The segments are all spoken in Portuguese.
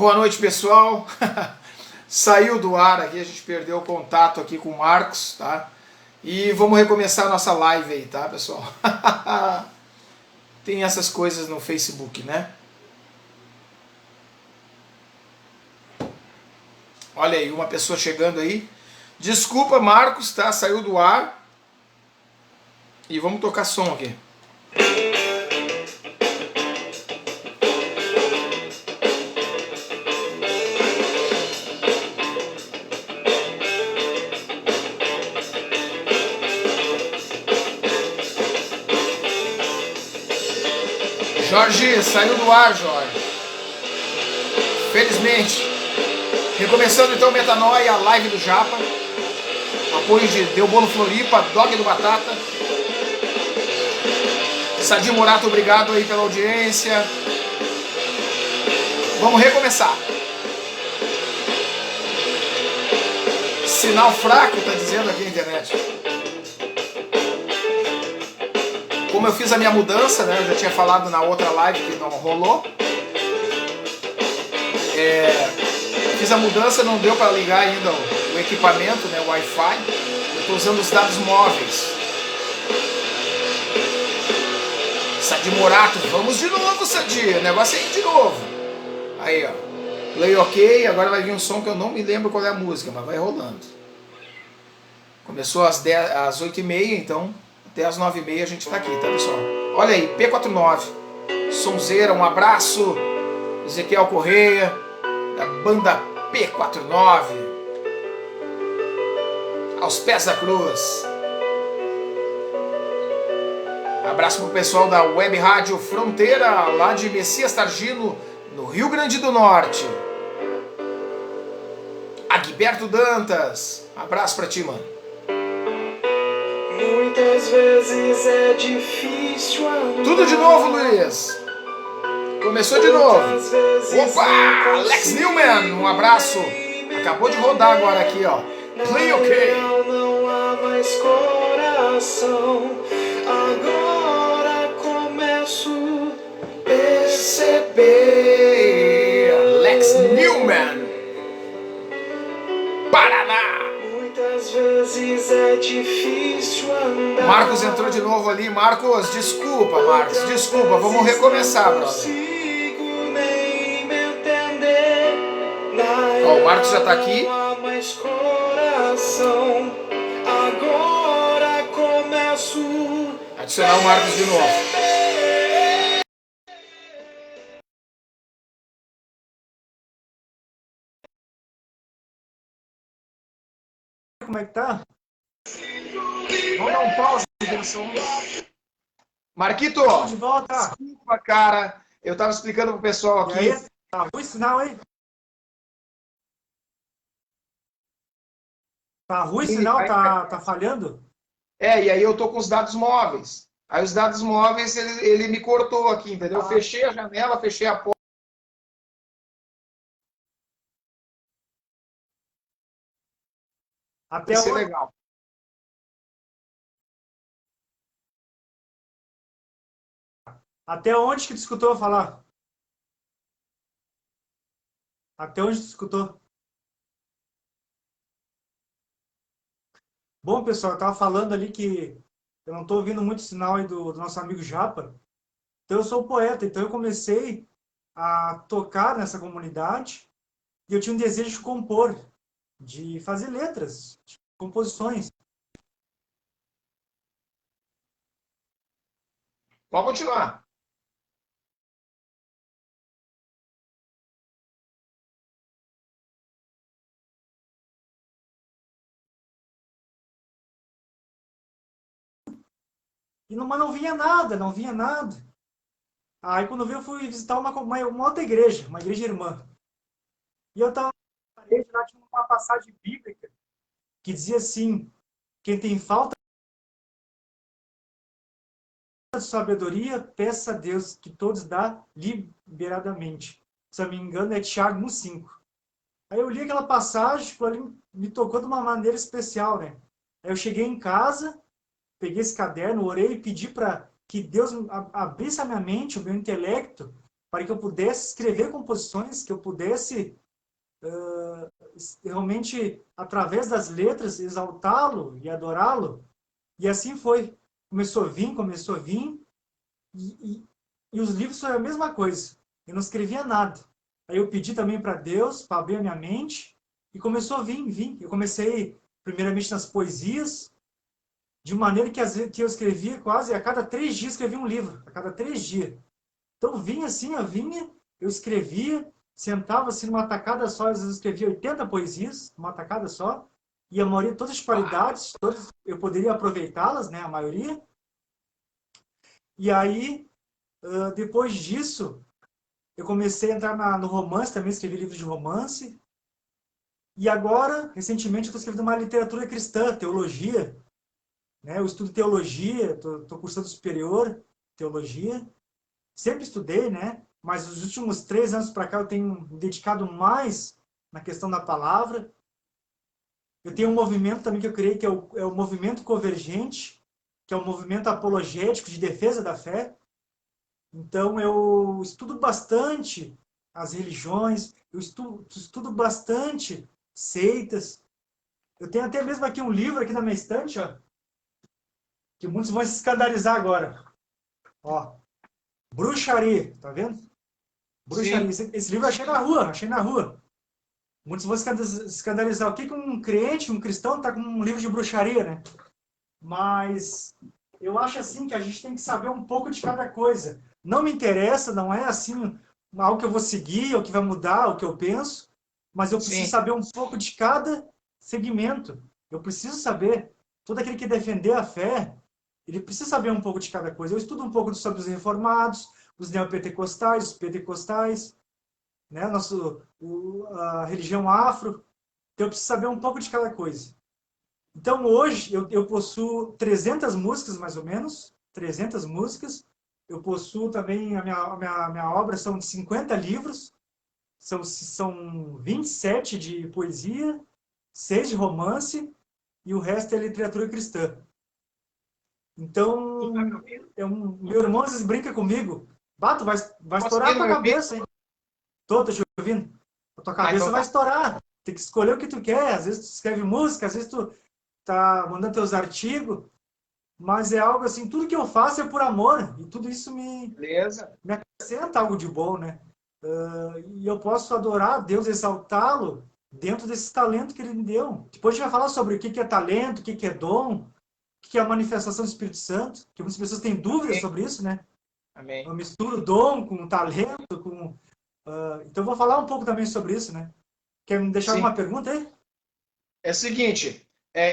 Boa noite, pessoal. Saiu do ar aqui, a gente perdeu o contato aqui com o Marcos, tá? E vamos recomeçar a nossa live aí, tá, pessoal? Tem essas coisas no Facebook, né? Olha aí, uma pessoa chegando aí. Desculpa, Marcos, tá? Saiu do ar. E vamos tocar som aqui. Jorge, saiu do ar, Jorge. Felizmente. Recomeçando então Metanoia, a live do Japa. Apoio de Deu Bolo Floripa, Dog do Batata. Sadir Morato, obrigado aí pela audiência. Vamos recomeçar. Sinal fraco, tá dizendo aqui na internet. Como eu fiz a minha mudança, né? Eu já tinha falado na outra live que não rolou. Fiz a mudança, não deu para ligar ainda o equipamento, né? O Wi-Fi. Eu estou usando os dados móveis. Sadir Morato, vamos de novo, Sadir. O negócio é ir de novo. Aí, ó. Play ok, agora vai vir um som que eu não me lembro qual é a música, mas vai rolando. Começou às 8h30, então até às 9h30 a gente tá aqui, tá, pessoal? Olha aí, P49, sonzeira, um abraço. Ezequiel Correia, da banda P49. Aos pés da cruz. Abraço pro pessoal da Web Rádio Fronteira, lá de Messias Targino, no Rio Grande do Norte. Agberto Dantas, abraço pra ti, mano. Muitas vezes é difícil andar. Tudo de novo, Luiz. Começou de novo. Opa! Alex Newman, um abraço. Acabou de rodar agora aqui, ó. Play ok. Não há mais coração. Agora começo a perceber. Alex Newman, Paraná. Muitas vezes é difícil andar. Marcos entrou de novo ali. Marcos, desculpa, Marcos, desculpa. Vamos recomeçar, brother. Ó, o Marcos já tá aqui. Agora começo. Adicionar o Marcos de novo. Como é que tá? Vamos dar um pause no som. Marquito, De volta. desculpa, cara. Eu tava explicando pro pessoal aqui. E aí? Tá ruim o sinal, hein? Tá ruim o sinal? Tá falhando? E aí eu tô com os dados móveis. Aí os dados móveis, ele me cortou aqui, entendeu? Eu fechei a janela, fechei a porta. Até Vai ser onde? legal. Até onde que tu escutou falar? Até onde tu escutou? Bom, pessoal, eu tava falando ali que eu não tô ouvindo muito sinal aí do nosso amigo Japa. Então eu sou poeta, então eu comecei a tocar nessa comunidade e eu tinha um desejo de compor, de fazer letras, de composições. Pode continuar. Mas não vinha nada, não vinha nada. Aí quando eu vi, eu fui visitar uma outra igreja, uma igreja irmã. E eu estava na parede, lá tinha uma passagem bíblica que dizia assim: quem tem falta de sabedoria, peça a Deus, que todos dá liberadamente. Se eu não me engano, é Tiago 1,5. Aí eu li aquela passagem, tipo, ali me tocou de uma maneira especial, né? Aí eu cheguei em casa, peguei esse caderno, orei e pedi para que Deus abrisse a minha mente, o meu intelecto, para que eu pudesse escrever composições, que eu pudesse realmente, através das letras, exaltá-lo e adorá-lo. E assim foi. Começou a vir, e os livros foi a mesma coisa. Eu não escrevia nada. Aí eu pedi também para Deus, para abrir a minha mente, e começou a vir. Eu comecei, primeiramente, nas poesias, de maneira que, às vezes, que eu escrevia quase a cada 3 dias, escrevia um livro, a cada 3 dias. Então vinha assim, eu escrevia, sentava assim numa tacada só, às vezes eu escrevia 80 poesias, numa tacada só, e a maioria, todas as qualidades, todas eu poderia aproveitá-las, né, a maioria. E aí, depois disso, eu comecei a entrar no romance, também escrevi livros de romance. E agora, recentemente, eu estou escrevendo uma literatura cristã, teologia, né? Eu estudo teologia, estou cursando superior, teologia. Sempre estudei, né? Mas os últimos 3 anos para cá eu tenho me dedicado mais na questão da palavra. Eu tenho um movimento também que eu criei, que é o movimento convergente, que é um movimento apologético de defesa da fé. Então eu estudo bastante as religiões, eu estudo bastante seitas. Eu tenho até mesmo aqui um livro aqui na minha estante, ó, que muitos vão se escandalizar agora. Ó, Bruxaria, tá vendo? Bruxaria. Esse livro eu achei na rua. Muitos vão se escandalizar. O que um crente, um cristão, está com um livro de bruxaria, né? Mas eu acho assim que a gente tem que saber um pouco de cada coisa. Não me interessa, não é assim algo que eu vou seguir, ou que vai mudar o que eu penso, mas eu preciso saber um pouco de cada segmento. Eu preciso saber. Todo aquele que defender a fé, ele precisa saber um pouco de cada coisa. Eu estudo um pouco sobre os reformados, os neopentecostais, os pentecostais, né? A religião afro. Então eu preciso saber um pouco de cada coisa. Então hoje eu possuo 300 músicas, mais ou menos, 300 músicas. Eu possuo também, a minha obra são de 50 livros, são 27 de poesia, 6 de romance, e o resto é literatura cristã. Então, meu irmão às vezes brinca comigo. Bato, vai estourar a tua cabeça, hein? Tô te ouvindo. A tua cabeça vai estourar. Tem que escolher o que tu quer. Às vezes tu escreve música, às vezes tu tá mandando teus artigos. Mas é algo assim, tudo que eu faço é por amor. E tudo isso me acrescenta algo de bom, né? E eu posso adorar a Deus, exaltá-lo dentro desse talento que ele me deu. Depois a gente vai falar sobre o que é talento, o que é dom, o que é a manifestação do Espírito Santo, que muitas pessoas têm dúvidas sobre isso, né? Amém. Eu misturo dom com talento, então eu vou falar um pouco também sobre isso, né? Quer me deixar alguma pergunta aí? É o seguinte,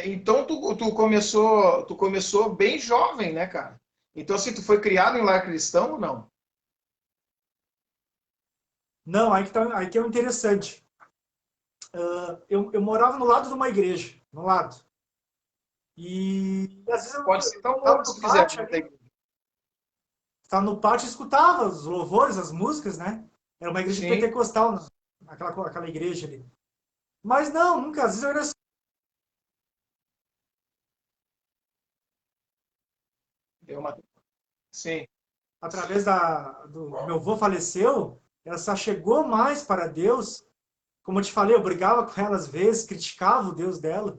então tu começou bem jovem, né, cara? Então, assim, tu foi criado em lar cristão ou não? Não, aí que é o interessante. Eu morava no lado de uma igreja, no lado. E às vezes Pode ser tão longe se quiser. Estava no pátio e escutava os louvores, as músicas, né? Era uma igreja pentecostal, aquela igreja ali. Mas não, nunca, às vezes eu era... Sim. Através do meu avô faleceu, ela só chegou mais para Deus. Como eu te falei, eu brigava com ela às vezes, criticava o Deus dela.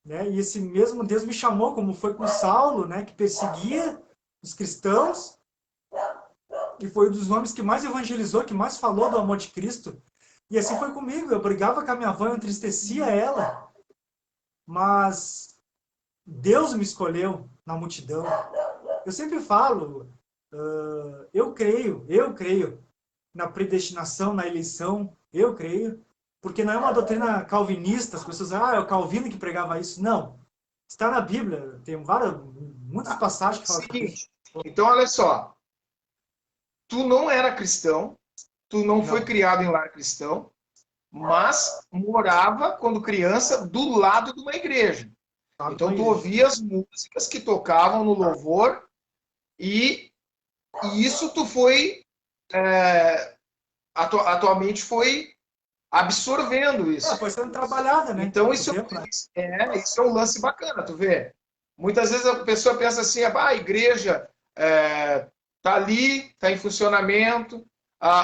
Né? E esse mesmo Deus me chamou, como foi com Saulo, né? Que perseguia os cristãos. E foi um dos homens que mais evangelizou, que mais falou do amor de Cristo. E assim foi comigo. Eu brigava com a minha avó, eu entristecia ela. Mas Deus me escolheu na multidão. Eu sempre falo, eu creio na predestinação, na eleição, eu creio, porque não é uma doutrina calvinista, as pessoas dizem, é o Calvino que pregava isso. Não. Está na Bíblia, tem muitas passagens que falam sobre isso. Então, olha só, tu não era cristão, tu não foi criado em lar cristão, mas morava, quando criança, do lado de uma igreja. Então, tu ouvia as músicas que tocavam no louvor e isso tu foi, atualmente foi absorvendo isso. Foi sendo trabalhada, né? Então, isso é um lance bacana, tu vê. Muitas vezes a pessoa pensa assim, a igreja tá ali, tá em funcionamento,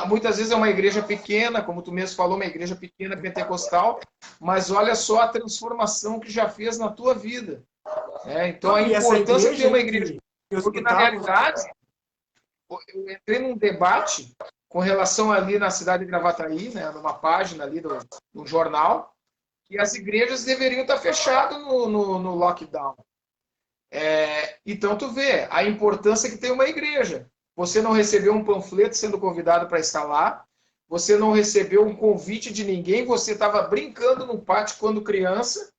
Muitas vezes é uma igreja pequena, como tu mesmo falou, uma igreja pequena pentecostal, mas olha só a transformação que já fez na tua vida. Então a Não, e essa importância de ter igreja uma aí igreja, que eu porque na escutava, realidade eu entrei num debate com relação ali na cidade de Gravataí, né, numa página ali do jornal, que as igrejas deveriam estar fechadas no lockdown. Então tu vê a importância que tem uma igreja. Você não recebeu um panfleto sendo convidado para estar lá, você não recebeu um convite de ninguém, você estava brincando no pátio quando criança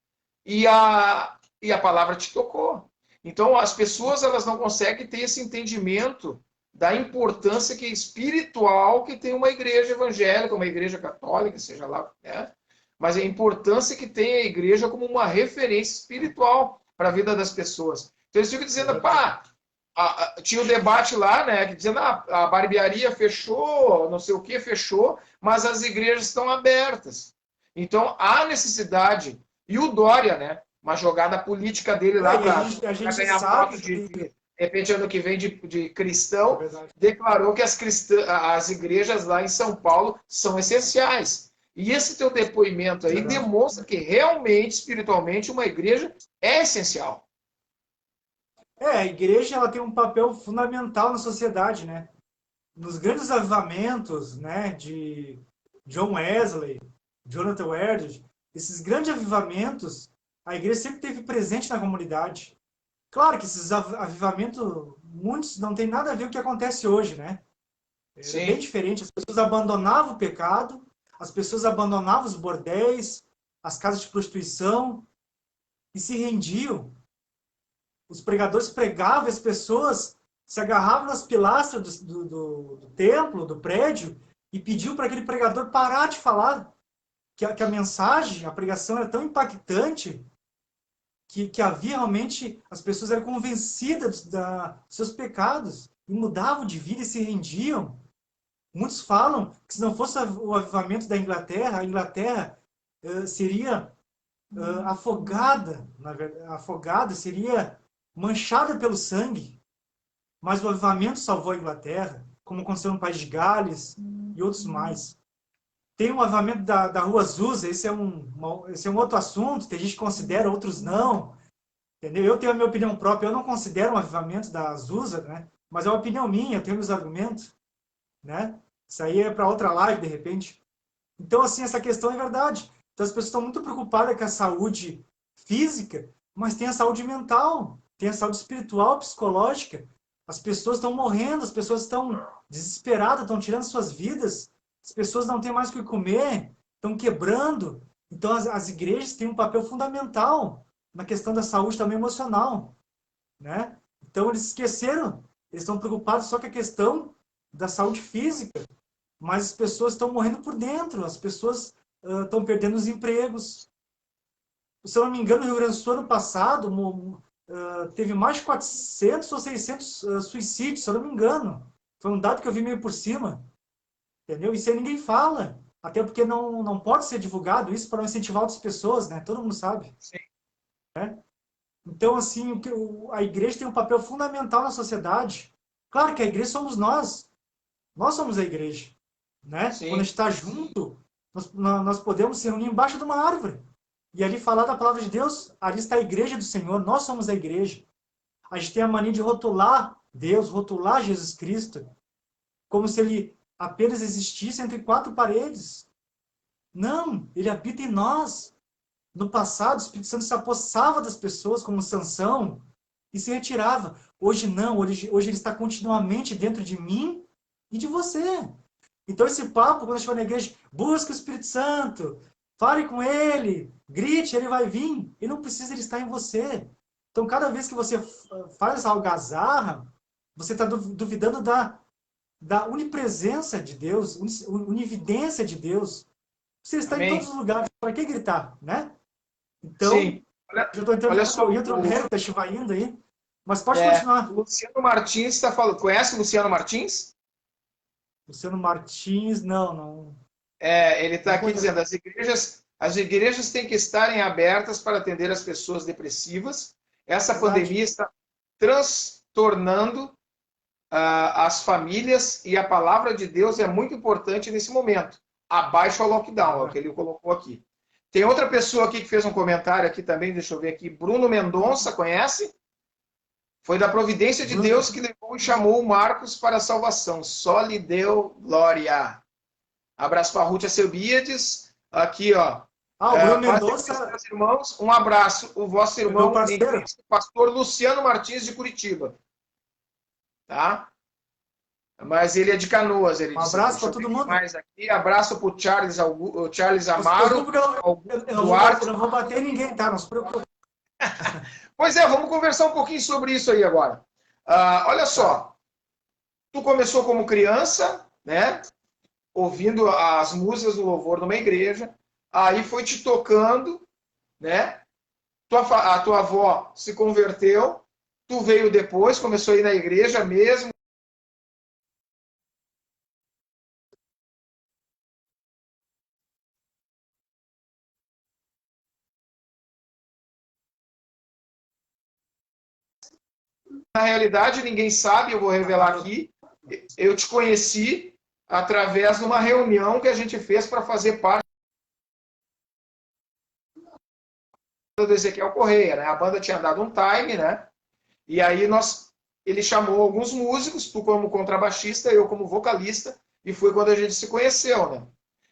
e a palavra te tocou. Então as pessoas elas não conseguem ter esse entendimento da importância que é espiritual que tem uma igreja evangélica, uma igreja católica, seja lá, né? Mas a importância que tem a igreja como uma referência espiritual para a vida das pessoas. Então eles ficam dizendo, pá, tinha o um debate lá, né, que dizendo, a barbearia fechou, não sei o que fechou, mas as igrejas estão abertas. Então há necessidade. E o Dória, né, uma jogada política dele lá a para gente ganhar sabe voto que... de repente, ano que vem, de É cristão, verdade. declarou que as igrejas lá em São Paulo são essenciais. E esse teu depoimento aí demonstra que realmente, espiritualmente, uma igreja é essencial. A igreja ela tem um papel fundamental na sociedade, né? Nos grandes avivamentos, né, de John Wesley, Jonathan Edwards, esses grandes avivamentos, a igreja sempre esteve presente na comunidade. Claro que esses avivamentos, muitos não tem nada a ver com o que acontece hoje, né? É bem diferente. As pessoas abandonavam o pecado, as pessoas abandonavam os bordéis, as casas de prostituição e se rendiam. Os pregadores pregavam, as pessoas se agarravam nas pilastras do templo, do prédio, e pediam para aquele pregador parar de falar. Que a mensagem, a pregação era tão impactante que havia realmente, as pessoas eram convencidas dos seus pecados e mudavam de vida e se rendiam. Muitos falam que se não fosse o avivamento da Inglaterra, a Inglaterra seria afogada, na verdade, afogada, seria manchada pelo sangue. Mas o avivamento salvou a Inglaterra, como aconteceu no País de Gales e outros mais. Tem um avivamento da Rua Azusa, esse é um outro assunto, tem gente que considera, outros não. Entendeu? Eu tenho a minha opinião própria, eu não considero um avivamento da Azusa, né? Mas é uma opinião minha, eu tenho meus argumentos, né? Isso aí é para outra live, de repente. Então, assim, essa questão é verdade. Então, as pessoas estão muito preocupadas com a saúde física, mas tem a saúde mental, tem a saúde espiritual, psicológica. As pessoas estão morrendo, as pessoas estão desesperadas, estão tirando suas vidas, as pessoas não têm mais o que comer, estão quebrando. Então, as igrejas têm um papel fundamental na questão da saúde também emocional, né? Então, eles esqueceram, eles estão preocupados só com a questão da saúde física, mas as pessoas estão morrendo por dentro, as pessoas estão perdendo os empregos. Se eu não me engano, no Rio Grande do Sul, ano passado, teve mais de 400 ou 600 suicídios, se eu não me engano. Foi um dado que eu vi meio por cima. Entendeu? Isso aí ninguém fala. Até porque não pode ser divulgado isso para não incentivar outras pessoas, né? Todo mundo sabe. Sim. Né? Então, assim, a igreja tem um papel fundamental na sociedade. Claro que a igreja somos nós. Nós somos a igreja. Né? Sim. Quando a gente está junto, nós podemos se reunir embaixo de uma árvore. E ali falar da palavra de Deus, ali está a igreja do Senhor, nós somos a igreja. A gente tem a mania de rotular Deus, rotular Jesus Cristo, como se ele apenas existisse entre quatro paredes. Não, ele habita em nós. No passado, o Espírito Santo se apossava das pessoas, como Sansão, e se retirava. Hoje não, hoje ele está continuamente dentro de mim e de você. Então esse papo, quando a gente for na igreja, busca o Espírito Santo, fale com ele, grite, ele vai vir. E não precisa ele estar em você. Então cada vez que você faz algazarra, você está duvidando da onipresença de Deus, unividência de Deus. Você está Amém. em todos os lugares, para que gritar, né? Então, Sim. eu estou entrando no outro mérito, a gente vai indo aí, mas pode continuar. Luciano Martins está falando. Conhece o Luciano Martins? Luciano Martins, não. Ele está aqui dizendo, as igrejas têm que estarem abertas para atender as pessoas depressivas. Essa pandemia está transtornando as famílias e a palavra de Deus é muito importante nesse momento. Abaixo ao lockdown, é o que ele colocou aqui. Tem outra pessoa aqui que fez um comentário aqui também, deixa eu ver aqui. Bruno Mendonça, conhece? Foi da providência de Deus que levou e chamou o Marcos para a salvação. Só lhe deu glória. Abraço para a Ruth Alcebiades. Aqui, ó. O Bruno Mendonça. Meus irmãos, um abraço. O vosso irmão, o pastor Luciano Martins de Curitiba. Tá? Mas ele é de Canoas. Ele um abraço para todo mundo. Mais aqui. Abraço para o Charles Amaro. Eu não vou bater ninguém, tá? Não se preocupe. Pois é, vamos conversar um pouquinho sobre isso aí agora. Olha só. Tu começou como criança, né? Ouvindo as músicas do louvor numa igreja. Aí foi te tocando, né? A tua avó se converteu. Tu veio depois, começou a ir na igreja mesmo. Na realidade, ninguém sabe, eu vou revelar aqui. Eu te conheci através de uma reunião que a gente fez para fazer parte do Ezequiel Correia, né? A banda tinha dado um time, né? E aí ele chamou alguns músicos, tu como contrabaixista, eu como vocalista, e foi quando a gente se conheceu, né?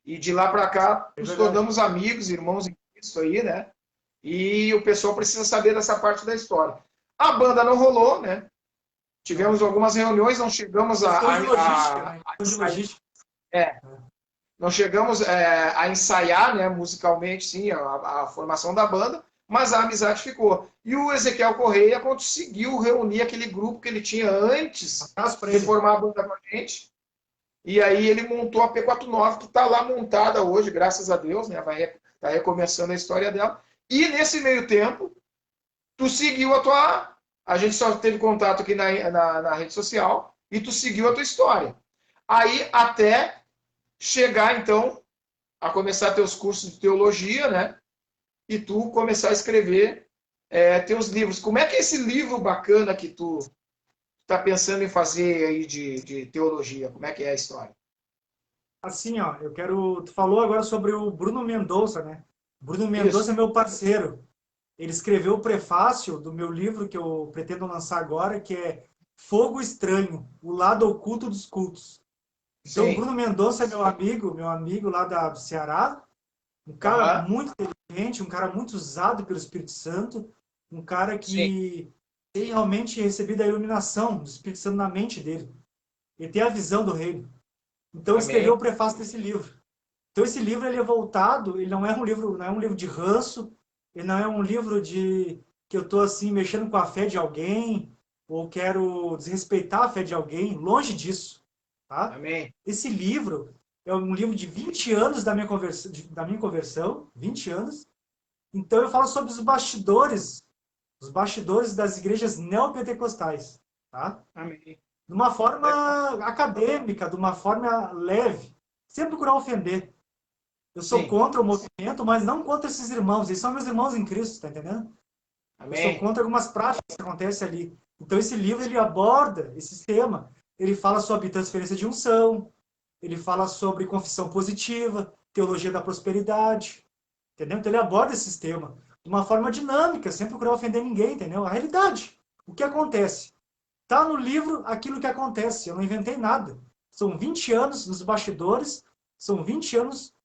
E de lá para cá, nos tornamos amigos, irmãos em Cristo aí, né? E o pessoal precisa saber dessa parte da história. A banda não rolou, né? Tivemos algumas reuniões, não chegamos não chegamos a ensaiar, né, musicalmente, sim, a formação da banda, mas a amizade ficou. E o Ezequiel Correia conseguiu reunir aquele grupo que ele tinha antes de formar a banda com a gente. E aí ele montou a P49, que está lá montada hoje, graças a Deus, né? Tá recomeçando a história dela. E nesse meio tempo, tu seguiu a gente só teve contato aqui na rede social, e tu seguiu a tua história. Aí até chegar, então, a começar teus cursos de teologia, né? E tu começar a escrever teus livros. Como é que é esse livro bacana que tu está pensando em fazer aí de teologia? Como é que é a história? Assim, ó, tu falou agora sobre o Bruno Mendonça, né? Bruno Mendonça é meu parceiro. Ele escreveu o prefácio do meu livro que eu pretendo lançar agora, que é Fogo Estranho, o lado oculto dos cultos. Então, o Bruno Mendonça é meu amigo lá do Ceará, um cara muito inteligente, um cara muito usado pelo Espírito Santo, um cara que tem realmente recebido a iluminação do Espírito Santo na mente dele. Ele tem a visão do reino. Então, ele escreveu o prefácio desse livro. Então, esse livro ele é voltado, ele não é um livro de ranço, ele não é um livro que eu estou assim mexendo com a fé de alguém ou quero desrespeitar a fé de alguém, longe disso, tá? Amém. Esse livro é um livro de 20 anos da minha conversão, 20 anos. Então eu falo sobre os bastidores das igrejas neopentecostais, tá? Amém. De uma forma acadêmica, de uma forma leve, sem procurar ofender. Eu sou contra o movimento, mas não contra esses irmãos. Eles são meus irmãos em Cristo, tá entendendo? Amém. Eu sou contra algumas práticas que acontecem ali. Então, esse livro, ele aborda esse tema. Ele fala sobre transferência de unção. Ele fala sobre confissão positiva, teologia da prosperidade. Entendeu? Então, ele aborda esse tema de uma forma dinâmica, sem procurar ofender ninguém, entendeu? A realidade. O que acontece? Está no livro aquilo que acontece. Eu não inventei nada. São 20 anos nos bastidores. São 20 anos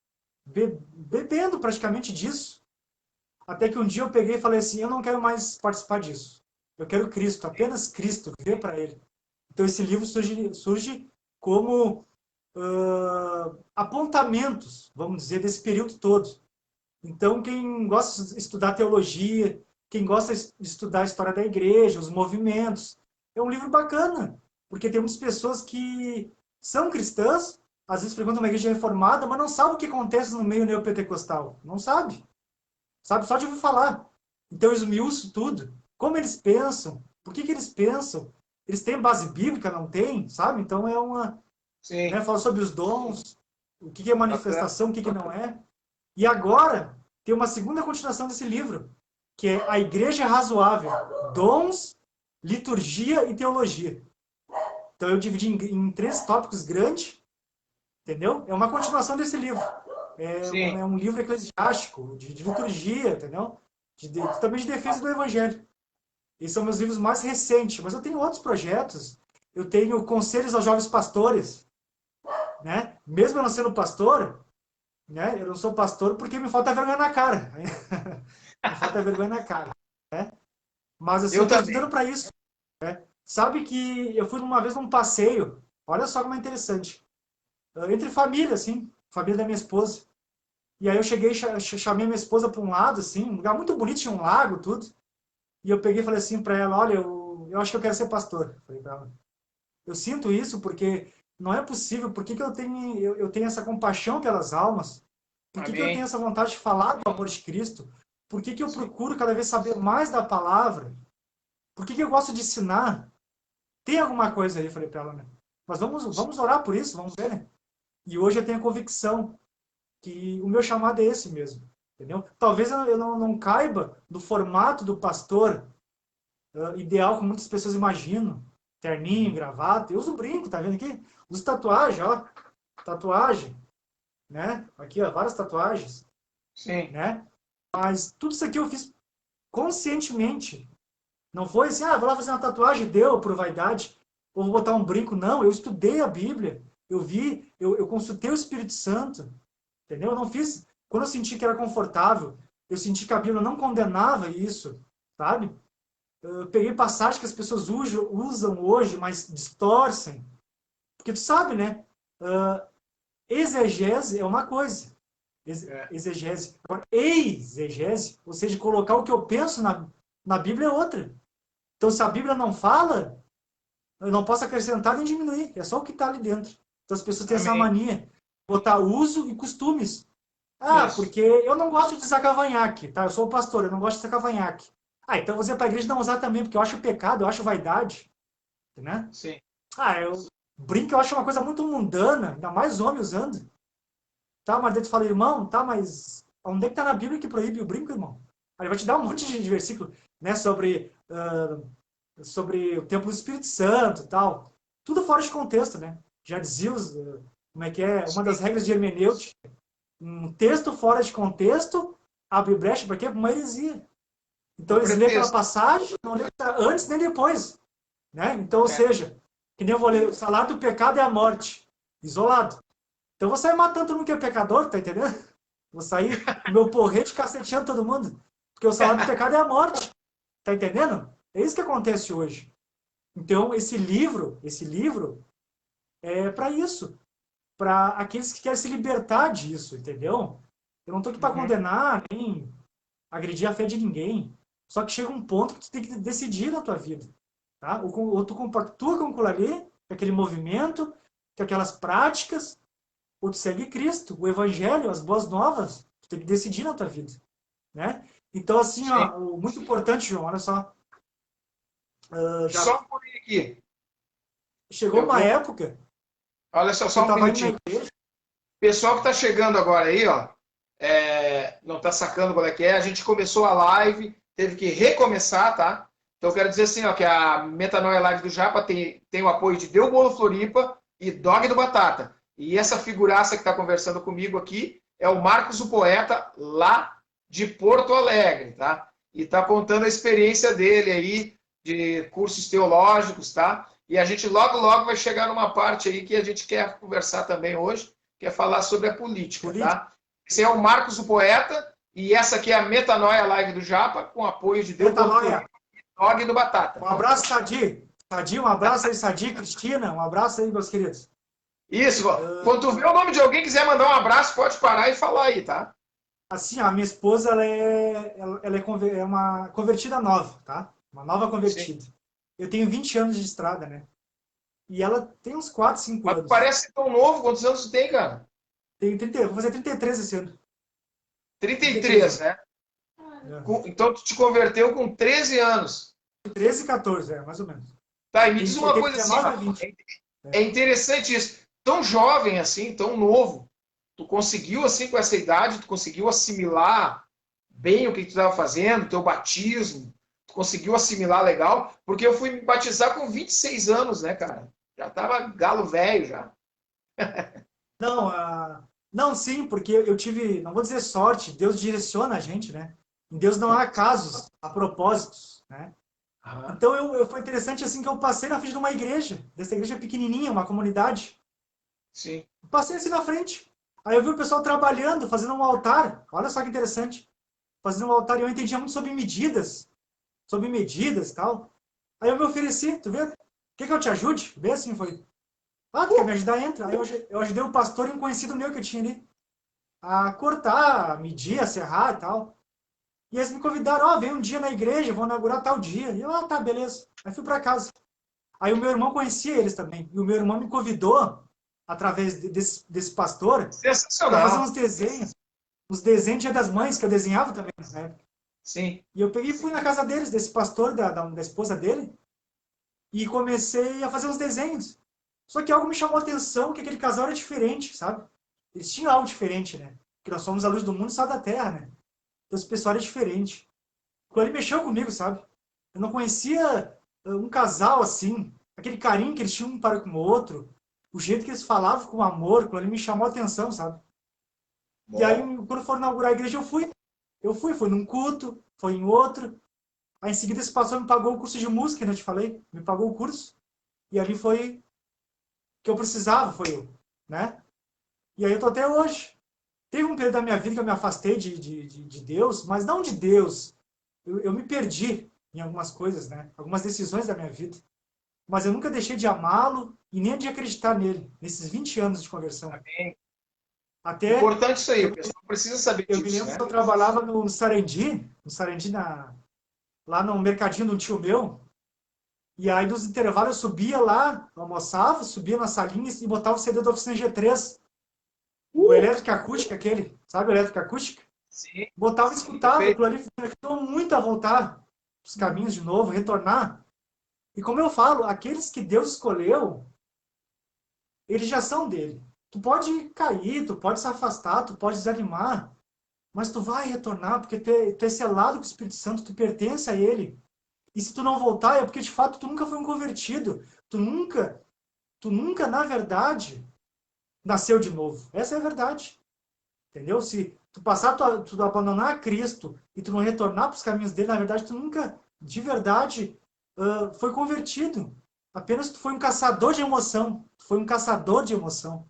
bebendo praticamente disso. Até que um dia eu peguei e falei assim, eu não quero mais participar disso. Eu quero Cristo, apenas Cristo, viver para Ele. Então esse livro surge como apontamentos, vamos dizer, desse período todo. Então quem gosta de estudar teologia, quem gosta de estudar a história da igreja, os movimentos, é um livro bacana, porque tem muitas pessoas que são cristãs, às vezes frequentam uma igreja reformada, mas não sabe o que acontece no meio neopentecostal. Não sabe. Sabe só de ouvir falar. Então eu esmiuço tudo. Como eles pensam? Por que eles pensam? Eles têm base bíblica? Não tem? Sabe? Então é uma... Né, fala sobre os dons, o que é manifestação, o que não é. E agora tem uma segunda continuação desse livro, que é A Igreja Razoável. Dons, Liturgia e Teologia. Então eu dividi em 3 tópicos grandes, entendeu? É uma continuação desse livro. Sim. É um livro eclesiástico, de liturgia, entendeu? Também de defesa do Evangelho. Esses são meus livros mais recentes, mas eu tenho outros projetos. Eu tenho Conselhos aos Jovens Pastores, né? Mesmo eu não sendo pastor, né? Eu não sou pastor porque me falta vergonha na cara. Me falta vergonha na cara, né? Mas assim, eu estou estudando para isso. Sabe que eu fui uma vez num passeio, olha só como é interessante, entre família, assim, família da minha esposa. E aí eu cheguei, chamei minha esposa para um lado, assim, um lugar muito bonito, tinha um lago, tudo. E eu peguei e falei assim para ela, olha, eu acho que eu quero ser pastor. Falei para ela. Eu sinto isso porque não é possível. Por que que eu tenho essa compaixão pelas almas? Por que que eu tenho Amém. essa vontade de falar do amor de Cristo? Por que que eu procuro cada vez saber mais da palavra? Por que que eu gosto de ensinar? Tem alguma coisa aí, falei para ela, né? Mas vamos orar por isso, vamos ver, né? E hoje eu tenho a convicção que o meu chamado é esse mesmo, entendeu? Talvez eu não caiba do formato do pastor ideal, como muitas pessoas imaginam. Terninho, gravata. Eu uso brinco, tá vendo aqui? Uso tatuagem, ó. Tatuagem, né? Aqui, ó, várias tatuagens, Sim. né? Mas tudo isso aqui eu fiz conscientemente. Não foi assim, vou lá fazer uma tatuagem, deu por vaidade, ou vou botar um brinco. Não, eu estudei a Bíblia, eu vi, eu consultei o Espírito Santo, entendeu? Eu não fiz, quando eu senti que era confortável, eu senti que a Bíblia não condenava isso, sabe? Eu peguei passagens que as pessoas usam hoje, mas distorcem. Porque tu sabe, né? Exegese é uma coisa. Exegese. Agora, exegese, ou seja, colocar o que eu penso na Bíblia é outra. Então, se a Bíblia não fala, eu não posso acrescentar nem diminuir. É só o que está ali dentro. Então, as pessoas têm essa Amém. mania. Botar uso e costumes. Isso. Porque eu não gosto de usar cavanhaque, tá? Eu sou pastor, eu não gosto de usar cavanhaque. Então você para a igreja não usar também, porque eu acho pecado, eu acho vaidade, né? Sim. Brinco eu acho uma coisa muito mundana, ainda mais homem usando. Tá, mas daí tu fala, irmão, tá, mas onde é que tá na Bíblia que proíbe o brinco, irmão? Aí ele vai te dar um monte de versículo, né, sobre o templo do Espírito Santo e tal. Tudo fora de contexto, né? Já dizia como é que é? Uma das regras de hermenêutica. Um texto fora de contexto abre brecha para quê? Para uma heresia. Então eles lêem aquela Pretexto. passagem, não lêem antes nem depois. Né? Então, ou É. seja, que nem eu vou ler, o salário do pecado é a morte. Isolado. Então eu vou sair matando todo mundo que é pecador, tá entendendo? Vou sair com meu porrete caceteando todo mundo. Porque o salário do pecado é a morte. Tá entendendo? É isso que acontece hoje. Então, esse livro é para isso. Para aqueles que querem se libertar disso, entendeu? Eu não estou aqui para Uhum. condenar, nem agredir a fé de ninguém. Só que chega um ponto que tu tem que decidir na tua vida. Tá? Ou tu compactua com aquilo ali, com aquele movimento, com aquelas práticas, ou tu segue Cristo, o Evangelho, as boas novas. Tu tem que decidir na tua vida. Né? Então, assim, Sim. ó, muito importante, João, olha só. Já Só um pouquinho aqui. chegou Eu uma vou. época Olha só, que eu só um estava indo na minutinho. igreja. Pessoal que está chegando agora aí, ó, não está sacando qual é que é. A gente começou a live, teve que recomeçar, tá? Então eu quero dizer assim, ó, que a Metanoia Live do Japa tem o apoio de Deu Bolo Floripa e Dog do Batata. E essa figuraça que está conversando comigo aqui é o Marcos, o poeta, lá de Porto Alegre, tá? E está contando a experiência dele aí de cursos teológicos, tá? E a gente logo, logo vai chegar numa parte aí que a gente quer conversar também hoje, que é falar sobre a política, tá? Esse é o Marcos, o poeta, e essa aqui é a Metanoia Live do Japa, com apoio de Deu Bolo Floripa e Dog do Batata. Um abraço, Sadi. Sadi, um abraço aí, Sadi, Cristina, um abraço aí, meus queridos. Isso, quando tu vê o nome de alguém quiser mandar um abraço, pode parar e falar aí, tá? Assim, a minha esposa, é uma convertida nova, tá? Uma nova Sim. convertida. Eu tenho 20 anos de estrada, né? E ela tem uns 4, 5 Mas anos. parece tão novo, quantos anos tu tem, cara? Tenho 30, vou fazer 33 esse ano. 33, né? É. Então tu te converteu com 13 anos. 13 e 14, mais ou menos. Tá, e me diz uma Tem coisa assim, 19 a ó, 20. é interessante isso. Tão jovem assim, tão novo. Tu conseguiu, assim, com essa idade, tu conseguiu assimilar bem o que tu estava fazendo, teu batismo, tu conseguiu assimilar legal, porque eu fui me batizar com 26 anos, né, cara? Já tava galo velho já. Não, não, sim, porque eu tive, não vou dizer sorte, Deus direciona a gente, né? Em Deus não há casos, há propósitos, né? Aham. Então foi interessante assim que eu passei na frente de uma igreja, dessa igreja pequenininha, uma comunidade. Sim. Eu passei assim na frente. Aí eu vi o pessoal trabalhando, fazendo um altar. Olha só que interessante. Fazendo um altar e eu entendia muito sobre medidas e tal. Aí eu me ofereci, tu vê? Quer que eu te ajude? Bem assim foi. Ah, tu quer me ajudar? Entra. Aí eu ajudei um pastor e um conhecido meu que eu tinha ali a cortar, a medir, a serrar e tal. E eles me convidaram, ó, vem um dia na igreja, vou inaugurar tal dia. E eu, tá, beleza. Aí fui para casa. Aí o meu irmão conhecia eles também. E o meu irmão me convidou, através desse pastor, para fazer Sensacional. uns desenhos de Dia das Mães, que eu desenhava também, né? Sim. E eu peguei e fui na casa deles, desse pastor, da esposa dele, e comecei a fazer uns desenhos. Só que algo me chamou a atenção, que aquele casal era diferente, sabe? Eles tinham algo diferente, né? Porque nós somos a luz do mundo e sal da terra, né? Então esse pessoal era diferente. Aquilo ali mexeu comigo, sabe? Eu não conhecia um casal assim, aquele carinho que eles tinham um para com o outro, o jeito que eles falavam com amor, aquilo ali me chamou a atenção, sabe? E aí, Bom. quando foram inaugurar a igreja, eu fui. Fui num culto, foi em outro. Aí em seguida esse pastor me pagou o curso de música, né? Eu te falei, me pagou o curso. E ali foi que eu precisava, foi eu, né? E aí eu tô até hoje. Teve um período da minha vida que eu me afastei de Deus, mas não de Deus. Eu me perdi em algumas coisas, né? Algumas decisões da minha vida. Mas eu nunca deixei de amá-lo e nem de acreditar nele, nesses 20 anos de conversão. Amém. Até Importante isso aí, eu, o pessoal precisa saber eu me disso, lembro que né? eu trabalhava no Sarandi lá no mercadinho de um tio meu, e aí nos intervalos eu subia lá, almoçava, subia na salinha e botava o CD da Oficina G3, o elétrica acústica aquele, sabe o elétrica acústica? Sim, Botava e sim, escutava, perfeito. aquilo ali me ajudou muito a voltar os caminhos de novo, retornar. E como eu falo, aqueles que Deus escolheu, eles já são dele. Tu pode cair, tu pode se afastar, tu pode desanimar, mas tu vai retornar, porque tu é selado com o Espírito Santo, tu pertence a ele. E se tu não voltar, é porque de fato tu nunca foi um convertido. Tu nunca, na verdade, nasceu de novo. Essa é a verdade. Entendeu? Se tu passar, tu abandonar Cristo e tu não retornar para os caminhos dele, na verdade, tu nunca, de verdade, foi convertido. Apenas tu foi um caçador de emoção. Tu foi um caçador de emoção.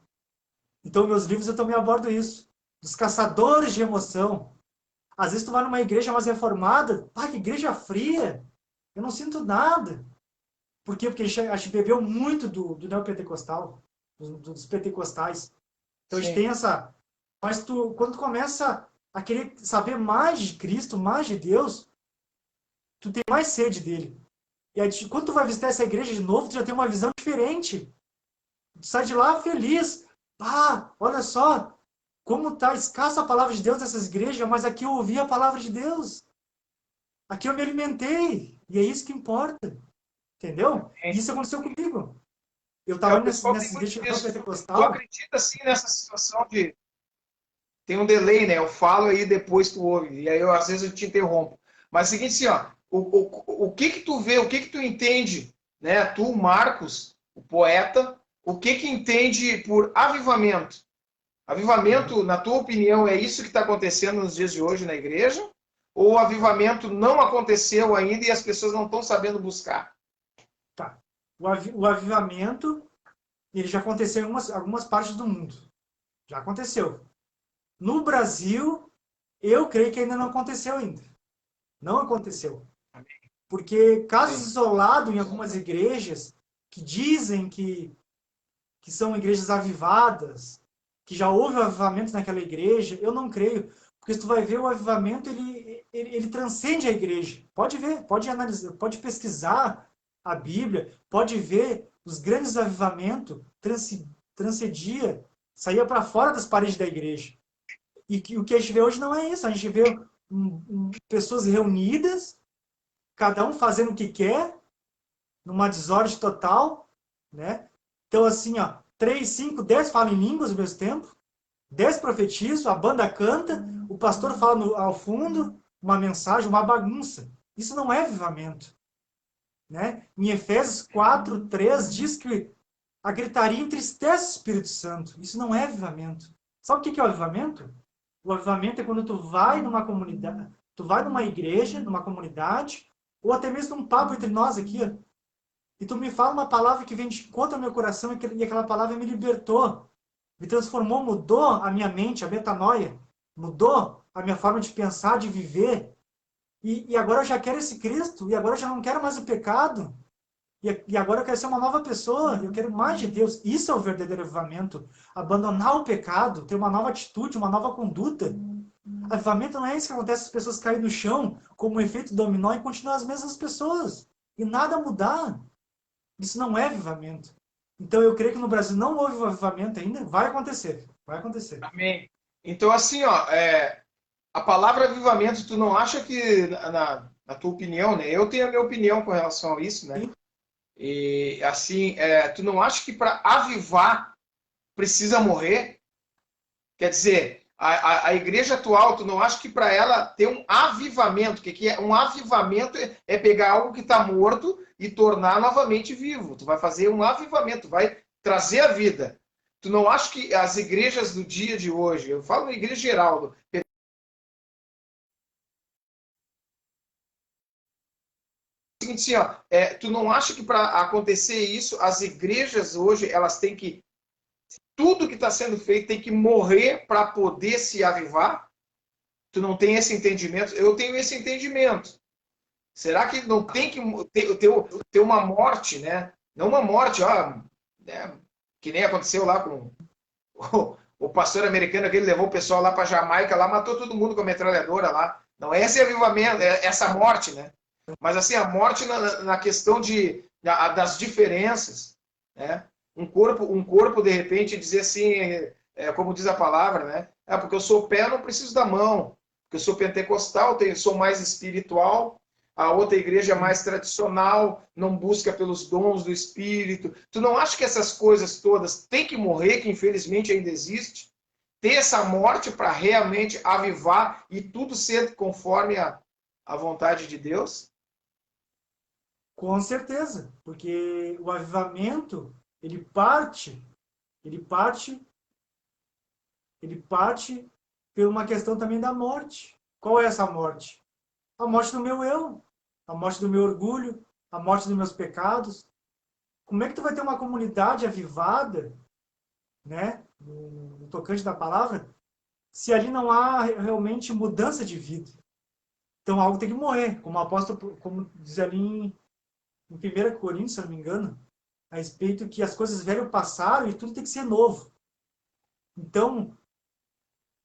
Então, meus livros eu também abordo isso. Dos caçadores de emoção. Às vezes tu vai numa igreja mais reformada, que igreja fria. Eu não sinto nada. Por quê? Porque a gente bebeu muito do neopentecostal, dos pentecostais. Então a gente Sim. tem essa. Mas quando tu começa a querer saber mais de Cristo, mais de Deus, tu tem mais sede dele. E aí, quando tu vai visitar essa igreja de novo, tu já tem uma visão diferente. Tu sai de lá feliz. Olha só como tá escassa a palavra de Deus nessas igrejas, mas aqui eu ouvi a palavra de Deus. Aqui eu me alimentei. E é isso que importa. Entendeu? E Amém. isso aconteceu comigo. Eu É, estava o pessoal tem nessa muito igreja disso. Tu pentecostal. acredita, assim, nessa situação de... Tem um delay, né? Eu falo aí depois tu ouve. E aí, às vezes, eu te interrompo. Mas é o seguinte, assim, ó. O que que tu vê, o que que tu entende, né? Tu, Marcos, o poeta, o que que entende por avivamento? Avivamento, na tua opinião, é isso que está acontecendo nos dias de hoje na igreja? Ou o Tá, avivamento não aconteceu ainda e as pessoas não estão sabendo buscar? tá. O avivamento, ele já aconteceu em algumas partes do mundo. Já aconteceu. No Brasil, eu creio que ainda não aconteceu ainda. Não aconteceu. Porque casos Sim. isolados em algumas igrejas que dizem que são igrejas avivadas, que já houve um avivamento naquela igreja, eu não creio. Porque se tu vai ver o avivamento, ele transcende a igreja. Pode ver, pode analisar, pode pesquisar a Bíblia, pode ver os grandes avivamentos transcendia, saía para fora das paredes da igreja. E o que a gente vê hoje não é isso. A gente vê pessoas reunidas, cada um fazendo o que quer, numa desordem total, né? Então, assim, ó, 3, 5, 10 falam em línguas ao mesmo tempo, 10 profetizam, a banda canta, o pastor fala ao fundo uma mensagem, uma bagunça. Isso não é avivamento, né? Em Efésios 4, 3 diz que A gritaria entristece o Espírito Santo. Isso não é avivamento. Sabe o que é o avivamento? O avivamento é quando tu vai numa comunidade, tu vai numa igreja, numa comunidade, ou até mesmo num papo entre nós aqui, ó, e tu me fala uma palavra que vem de contra o meu coração e aquela palavra me libertou, me transformou, mudou a minha mente, a metanoia, mudou a minha forma de pensar, de viver. E agora eu já quero esse Cristo, e agora eu já não quero mais o pecado. E agora eu quero ser uma nova pessoa, eu quero mais de Deus. Isso é o verdadeiro avivamento. Abandonar o pecado, ter uma nova atitude, uma nova conduta. Avivamento não é isso que acontece, as pessoas caem no chão como um efeito dominó e continuam as mesmas pessoas. E nada mudar. Isso não é avivamento. Então eu creio que no Brasil não houve um avivamento ainda. Vai acontecer. Vai acontecer. Amém. Então, assim, ó, a palavra avivamento, tu não acha que, na tua opinião, né? Eu tenho a minha opinião com relação a isso, né? Sim. E, assim, tu não acha que para avivar precisa morrer? Quer dizer, a igreja atual, tu não acha que para ela ter um avivamento, que é um avivamento é pegar algo que está morto e tornar novamente vivo. Tu vai fazer um avivamento, vai trazer a vida. Tu não acha que as igrejas do dia de hoje, eu falo na igreja geral, seguinte, assim, ó, tu não acha que para acontecer isso, as igrejas hoje, elas têm que, tudo que está sendo feito tem que morrer para poder se avivar? Tu não tem esse entendimento? Eu tenho esse entendimento. Será que não tem que ter uma morte, né? Não uma morte, ó, né? Que nem aconteceu lá com o pastor americano, que ele levou o pessoal lá para Jamaica, lá matou todo mundo com a metralhadora lá. Não é esse avivamento, é essa morte, né? Mas assim, a morte na questão das diferenças, né? Um corpo de repente dizer assim, como diz a palavra, né? Porque eu sou pé, eu não preciso da mão. Porque eu sou pentecostal, sou mais espiritual. A outra igreja é mais tradicional, não busca pelos dons do Espírito. Tu não acha que essas coisas todas têm que morrer, que infelizmente ainda existe? Ter essa morte para realmente avivar e tudo ser conforme a vontade de Deus? Com certeza, porque o avivamento, ele parte, ele parte por uma questão também da morte. Qual é essa morte? A morte do meu eu, a morte do meu orgulho, a morte dos meus pecados. Como é que tu vai ter uma comunidade avivada, né, no tocante da palavra, se ali não há realmente mudança de vida? Então algo tem que morrer, como o apóstolo, como diz ali em 1 Coríntios, se eu não me engano, a respeito que as coisas velhas passaram e tudo tem que ser novo. Então,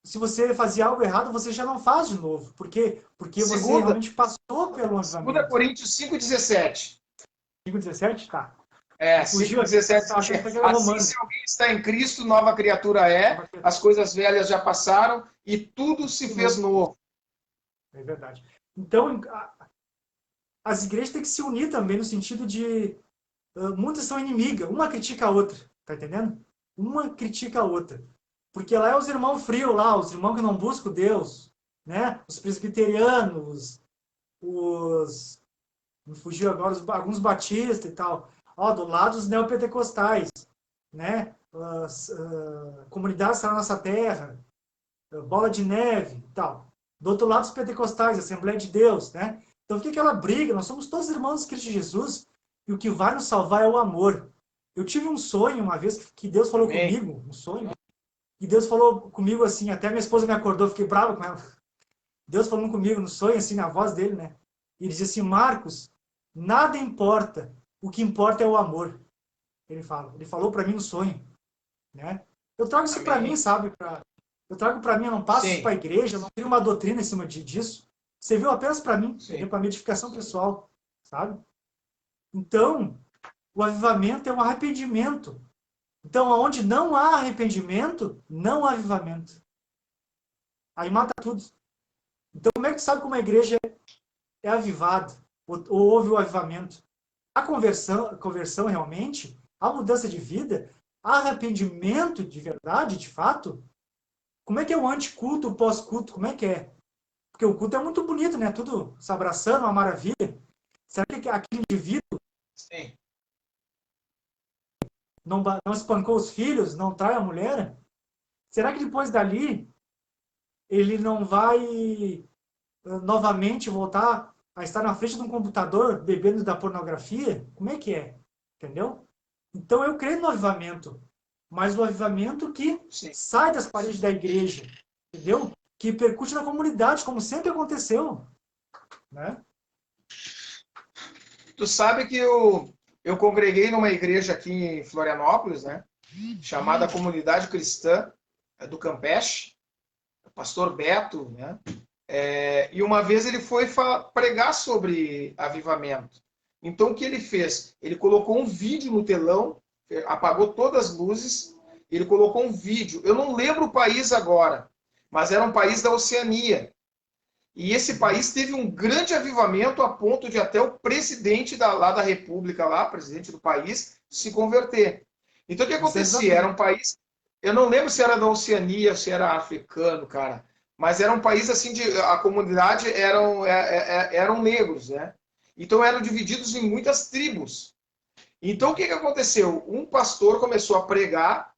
se você fazia algo errado, você já não faz de novo. Por quê? Porque você Segunda, realmente passou pelo 2 avivamento. Coríntios 5,17. 5:17? Tá. Fugiu aqui. 5,17. Assim, se alguém está em Cristo, nova criatura é, as coisas velhas já passaram e tudo se fez novo. É verdade. Então, as igrejas têm que se unir também no sentido de muitas são inimigas, uma critica a outra, tá entendendo? Uma critica a outra. Porque lá é os irmãos frios lá, os irmãos que não buscam Deus, né? Os presbiterianos, me fugiu agora, alguns batistas e tal. Ó, do lado os neopentecostais, né? Comunidades da nossa terra, bola de neve e tal. Do outro lado os pentecostais, Assembleia de Deus, né? Então fica aquela briga, nós somos todos irmãos de Cristo Jesus e o que vai nos salvar é o amor. Eu tive um sonho uma vez que Deus falou comigo, um sonho, e Deus falou comigo assim, até minha esposa me acordou, fiquei bravo com ela. Deus falando comigo no sonho, assim, na voz dele, né? E ele dizia assim, Marcos, nada importa, o que importa é o amor. Ele falou para mim no sonho, né? Eu trago isso para mim, sabe? Eu trago para mim, eu não passo isso para a igreja, eu não tenho uma doutrina em cima disso. Você viu apenas para mim, para minha edificação pessoal, sabe? Então, o avivamento é um arrependimento. Então, onde não há arrependimento, não há avivamento. Aí mata tudo. Então, como é que tu sabe como a igreja é avivada? Ou houve o avivamento? A conversão realmente, a mudança de vida, arrependimento de verdade, de fato. Como é que é o anticulto, o pós-culto? Como é que é? Porque o culto é muito bonito, né? Tudo se abraçando, uma maravilha. Será que aquele indivíduo não espancou os filhos, não trai a mulher, será que depois dali ele não vai novamente voltar a estar na frente de um computador bebendo da pornografia? Como é que é? Entendeu? Então eu creio no avivamento, mas o avivamento que Sim. sai das paredes da igreja, entendeu? Que percute na comunidade, como sempre aconteceu, né? Tu sabe que eu congreguei numa igreja aqui em Florianópolis, né? Chamada Comunidade Cristã do Campeche, o pastor Beto, né? E uma vez ele foi pregar sobre avivamento. Então o que ele fez? Ele colocou um vídeo no telão, apagou todas as luzes, ele colocou um vídeo. Eu não lembro o país agora, mas era um país da Oceania. E esse país teve um grande avivamento a ponto de até o presidente lá da República, lá, presidente do país, se converter. Então o que acontecia? Era um país, eu não lembro se era da Oceania, se era africano, cara, mas era um país assim, a comunidade eram negros, né? Então eram divididos em muitas tribos. Então o que aconteceu? Um pastor começou a pregar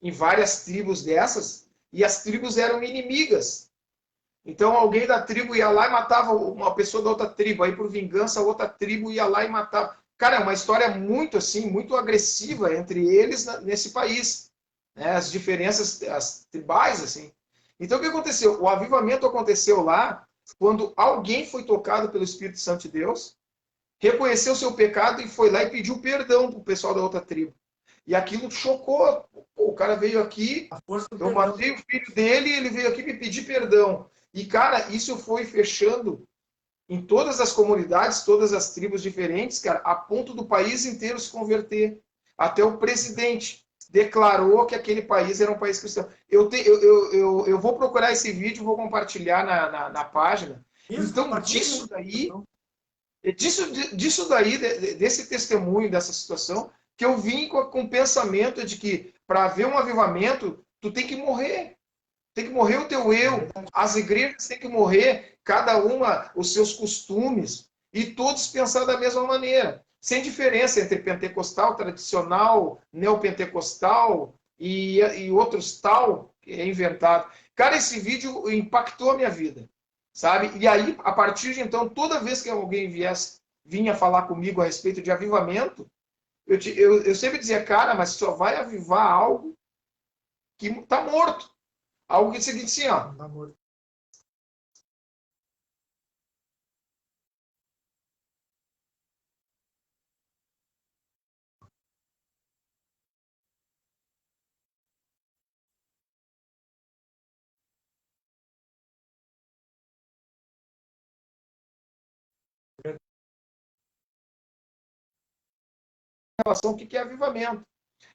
em várias tribos dessas, e as tribos eram inimigas. Então alguém da tribo ia lá e matava uma pessoa da outra tribo, aí por vingança a outra tribo ia lá e matava. Cara, é uma história muito assim, muito agressiva entre eles nesse país, né? As diferenças, as tribais assim. Então o que aconteceu? O avivamento aconteceu lá quando alguém foi tocado pelo Espírito Santo de Deus, reconheceu seu pecado e foi lá e pediu perdão para o pessoal da outra tribo. E aquilo chocou. Pô, o cara veio aqui, eu matei o filho dele, ele veio aqui me pedir perdão. E, cara, isso foi fechando em todas as comunidades, todas as tribos diferentes, cara, a ponto do país inteiro se converter. Até o presidente declarou que aquele país era um país cristão. Eu vou procurar esse vídeo, vou compartilhar na página. Então, disso daí, desse testemunho, dessa situação, que eu vim com o pensamento de que para haver um avivamento, tu tem que morrer. Tem que morrer o teu eu. As igrejas têm que morrer, cada uma, os seus costumes, e todos pensar da mesma maneira. Sem diferença entre pentecostal, tradicional, neopentecostal e outros tal, que é inventado. Cara, esse vídeo impactou a minha vida, sabe? E aí, a partir de então, toda vez que alguém vinha falar comigo a respeito de avivamento, eu sempre dizia, cara, mas só vai avivar algo que está morto. Algo que é o seguinte, assim, ó. Relação, o que é avivamento?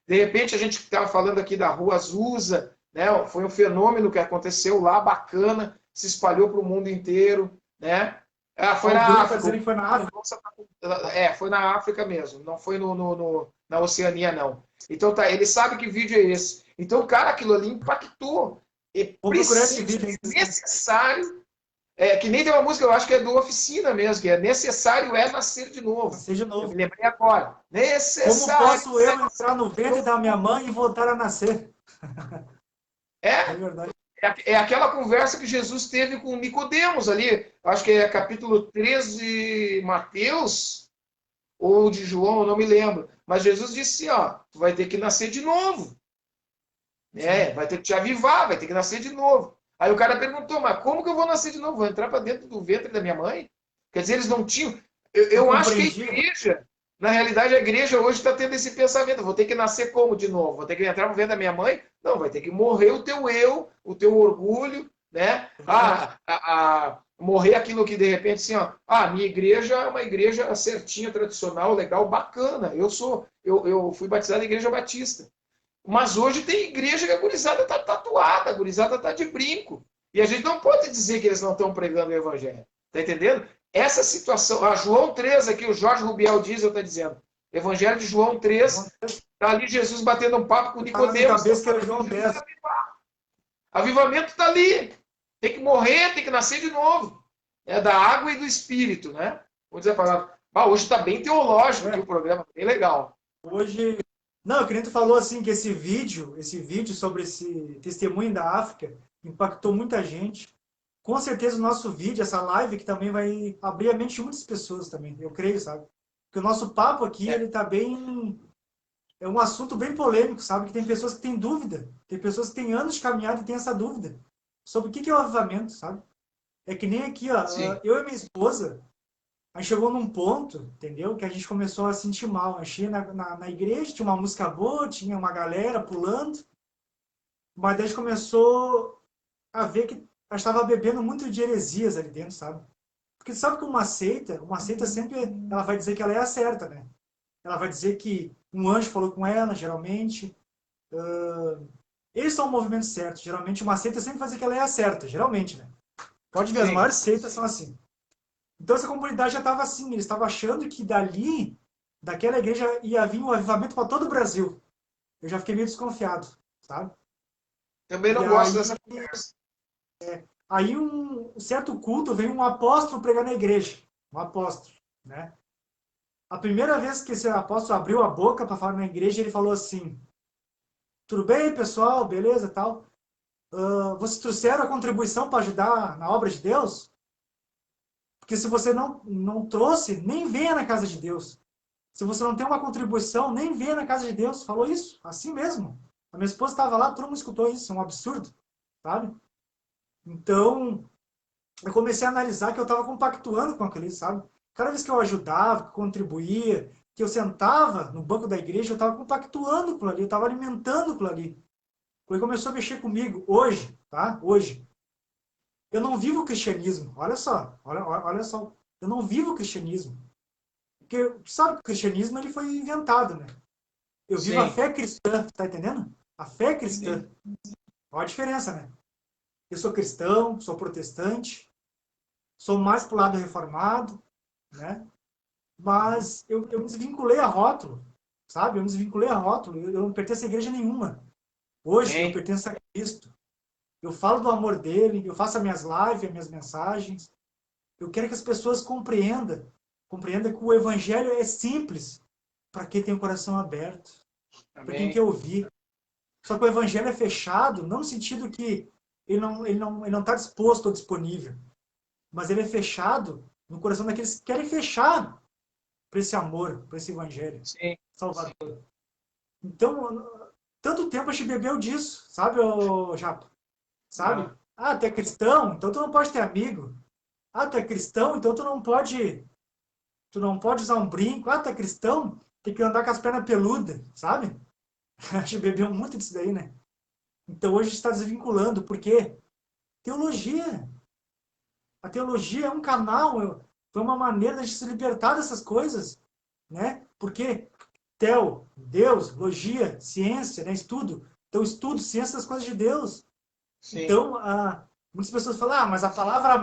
De repente, a gente estava falando aqui da Rua Azusa, né? Foi um fenômeno que aconteceu lá, bacana, se espalhou para o mundo inteiro, né? Foi na África. Foi na África. Foi na África mesmo, não foi na Oceania, não. Então, tá, ele sabe que vídeo é esse. Então, cara, aquilo ali impactou. Necessário. Que nem tem uma música, eu acho que é do Oficina mesmo, que é necessário nascer de novo. Nascer de novo. Eu me lembrei agora. Necessário. Como posso eu entrar no ventre da minha mãe e voltar a nascer? É verdade. É aquela conversa que Jesus teve com Nicodemos ali, acho que é capítulo 13 de Mateus, ou de João, eu não me lembro. Mas Jesus disse assim, ó, tu vai ter que nascer de novo. Vai ter que te avivar, vai ter que nascer de novo. Aí o cara perguntou, mas como que eu vou nascer de novo? Vou entrar para dentro do ventre da minha mãe? Quer dizer, eles não tinham... Eu acho que a igreja, na realidade, a igreja hoje está tendo esse pensamento. Vou ter que nascer como de novo? Vou ter que entrar no ventre da minha mãe? Não, vai ter que morrer o teu eu, o teu orgulho, né? Morrer aquilo que, de repente, assim, ó, minha igreja é uma igreja certinha, tradicional, legal, bacana. Eu fui batizado na igreja batista. Mas hoje tem igreja que a gurizada está tatuada, a gurizada está de brinco. E a gente não pode dizer que eles não estão pregando o evangelho. Está entendendo? Essa situação, João 3, aqui o Jorge Rubiel diz, eu estou dizendo. Evangelho de João 3, está ali Jesus batendo um papo com Nicodemos. Avivamento está ali. Tem que morrer, tem que nascer de novo. É da água e do espírito, né? Vou dizer a palavra. Hoje está bem teológico aqui o programa, bem legal. Hoje Não, que nem tu falou assim que esse vídeo sobre esse testemunho da África impactou muita gente. Com certeza o nosso vídeo, essa live que também vai abrir a mente de muitas pessoas também, eu creio, sabe? Porque o nosso papo aqui, É, ele tá bem, é um assunto bem polêmico, sabe? Que tem pessoas que têm dúvida, tem pessoas que têm anos de caminhada e têm essa dúvida sobre o que é o avivamento, sabe? É que nem aqui, ó, sim. eu e minha esposa, a gente chegou num ponto, entendeu? Que a gente começou a sentir mal. A gente ia na igreja, tinha uma música boa, tinha uma galera pulando, mas daí a gente começou a ver que a gente estava bebendo muito de heresias ali dentro, sabe? Porque sabe que uma seita sempre, ela vai dizer que ela é a certa, né? Ela vai dizer que um anjo falou com ela, geralmente. Eles são o movimento certo. Geralmente uma seita sempre vai dizer que ela é a certa, geralmente, né? Pode ver, as Sim. maiores seitas são assim. Então essa comunidade já estava assim, eles estavam achando que dali, daquela igreja, ia vir um avivamento para todo o Brasil. Eu já fiquei meio desconfiado, sabe? Também E não gosto aí, dessa conversa. um certo culto, vem um apóstolo pregar na igreja. Um apóstolo, né? A primeira vez que esse apóstolo abriu a boca para falar na igreja, ele falou assim: tudo bem, pessoal, beleza, tal. Vocês trouxeram a contribuição para ajudar na obra de Deus? Porque se você não trouxe, nem venha na casa de Deus. Se você não tem uma contribuição, nem venha na casa de Deus. Falou isso, assim mesmo. A minha esposa estava lá, todo mundo escutou isso, é um absurdo, sabe? Então, eu comecei a analisar que eu estava compactuando com aquilo, sabe? Cada vez que eu ajudava, que contribuía, que eu sentava no banco da igreja, eu estava compactuando com aquilo ali, eu estava alimentando aquilo ali. Ele começou a mexer comigo hoje, tá? Hoje. Eu não vivo o cristianismo. Olha só. Eu não vivo o cristianismo. Porque sabe que o cristianismo ele foi inventado, né? Eu vivo a Sim. fé cristã, tá entendendo? A fé Sim. cristã. Olha a diferença, né? Eu sou cristão, sou protestante, sou mais pro lado reformado, né? Mas eu me desvinculei a rótulo, sabe? Eu me desvinculei a rótulo. Eu não pertenço a igreja nenhuma. Hoje eu Sim. pertenço a Cristo. Eu falo do amor dele, eu faço as minhas lives, as minhas mensagens. Eu quero que as pessoas compreendam que o evangelho é simples para quem tem o coração aberto, para quem Amém. quer ouvir. Só que o evangelho é fechado, não no sentido que ele não está disposto ou disponível, mas ele é fechado no coração daqueles que querem fechar para esse amor, para esse evangelho Sim. salvador. Então, tanto tempo a gente bebeu disso, sabe, ô Japa? Sabe? Ah, Ah, tu é cristão, então tu não pode ter amigo. Ah, tu é cristão, então tu não pode usar um brinco. Ah, tu é cristão, tem que andar com as pernas peludas, sabe? A gente bebeu muito disso daí, né? Então hoje está desvinculando, porque teologia. A teologia é um canal, foi uma maneira de se libertar dessas coisas, né? Porque Deus, logia, ciência, né? Estudo. Então, estudo, ciência das coisas de Deus. sim. Então, muitas pessoas falam, mas a palavra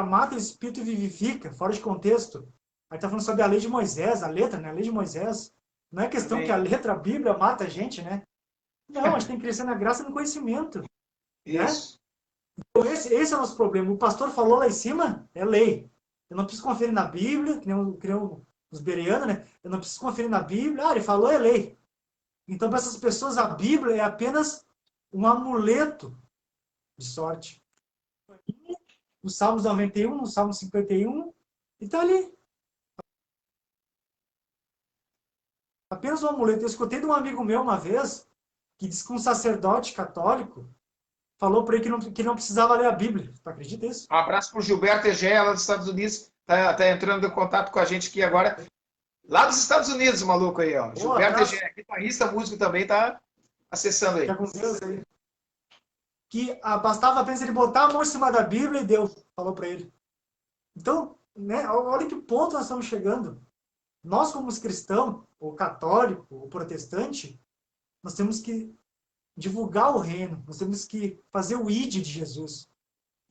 mata e o espírito vivifica, fora de contexto. Aí está falando sobre a lei de Moisés, a letra, né? A lei de Moisés. Não é questão que a Amém. letra, a Bíblia mata a gente, né? Não, a gente tem que crescer na graça e no conhecimento, né? Isso. Então, esse é o nosso problema. O pastor falou lá em cima, é lei. Eu não preciso conferir na Bíblia, que nem os bereanos, né? Eu não preciso conferir na Bíblia. Ah, ele falou, é lei. Então, para essas pessoas, a Bíblia é apenas um amuleto de sorte. No Salmos 91, no Salmo 51, e está ali. Apenas um amuleto. Eu escutei de um amigo meu uma vez, que disse que um sacerdote católico falou para ele que não precisava ler a Bíblia. Tu acredita nisso? Um abraço para o Gilberto Egea, lá dos Estados Unidos. Tá entrando em contato com a gente aqui agora. Lá dos Estados Unidos, o maluco aí, ó. Ô, Gilberto abraço. Egea, guitarrista, músico também, tá acessando Fica aí. com Deus aí. Que bastava apenas ele botar a mão em cima da Bíblia e Deus falou para ele. Então, né, olha que ponto nós estamos chegando. Nós, como cristãos, ou católico, ou protestante, nós temos que divulgar o reino, nós temos que fazer o ID de Jesus.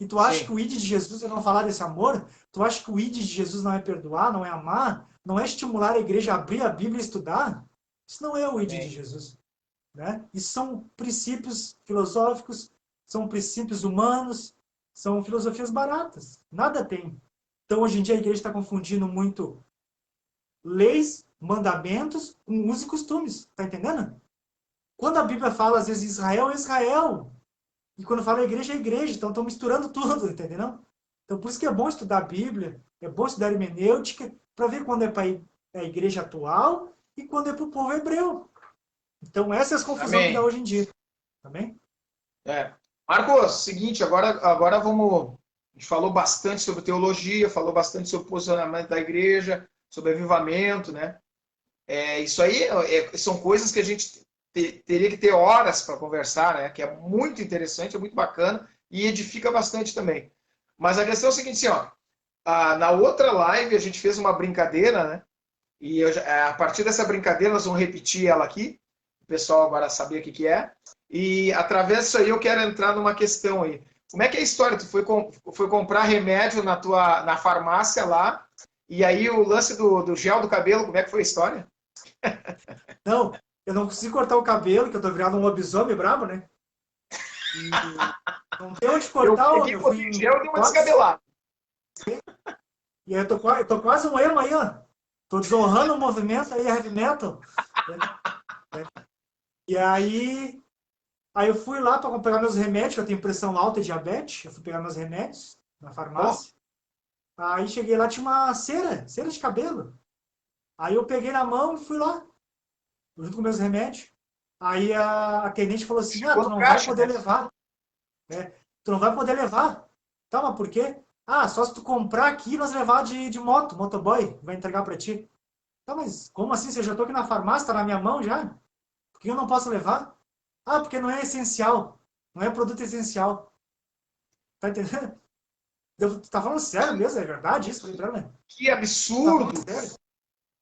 E tu acha que Sim. o ID de Jesus é não falar desse amor? Tu acha que o ID de Jesus não é perdoar, não é amar, não é estimular a igreja a abrir a Bíblia e estudar? Isso não é o ID de Amém. Jesus, né? Isso são princípios filosóficos, são princípios humanos, são filosofias baratas. Nada tem. Então, hoje em dia, a igreja está confundindo muito leis mandamentos, com usos e costumes. Tá entendendo? Quando a Bíblia fala, às vezes, Israel é Israel. E quando fala igreja, é igreja. Então, estão misturando tudo, entendeu? Então, por isso que é bom estudar a Bíblia, é bom estudar hermenêutica, para ver quando é para a igreja atual e quando é para o povo hebreu. Então, essa é a confusão que dá Amém. hoje em dia. Tá bem? Marcos, seguinte, agora vamos. A gente falou bastante sobre teologia, falou bastante sobre o posicionamento da igreja, sobre avivamento, né? Isso aí são coisas que a gente teria que ter horas para conversar, né? Que é muito interessante, é muito bacana e edifica bastante também. Mas a questão é o seguinte, assim, ó, na outra live a gente fez uma brincadeira, né? E a partir dessa brincadeira nós vamos repetir ela aqui, o pessoal agora saber o que é. E através disso aí eu quero entrar numa questão aí. Como é que é a história? Tu foi comprar remédio na farmácia lá, e aí o lance do gel do cabelo, como é que foi a história? Não, eu não consigo cortar o cabelo, que eu tô virado um lobisomem brabo, né? E não tem onde Eu cortar, peguei, eu fui botei em gel e dei uma quase. descabelada. E aí eu tô quase um emo aí, ó. Tô desonrando o movimento aí, heavy metal. E aí eu fui lá para pegar meus remédios, que eu tenho pressão alta e diabetes. Eu fui pegar meus remédios na Ó, farmácia. Aí cheguei lá, tinha uma cera de cabelo. Aí eu peguei na mão e fui lá, junto com meus remédios. Aí a atendente falou assim, chegou tu no não vai caixa, poder né? levar, né? Tu não vai poder levar. Tá, mas por quê? Ah, só se tu comprar aqui, nós levar de moto, motoboy, vai entregar para ti. Tá, mas como assim? Se eu já tô aqui na farmácia, tá na minha mão já? Por que eu não posso levar? Ah, porque não é essencial. Não é produto essencial. Tá entendendo? Tu tá falando sério mesmo? É verdade isso? Falei pra ela, Que tá falando absurdo! sério?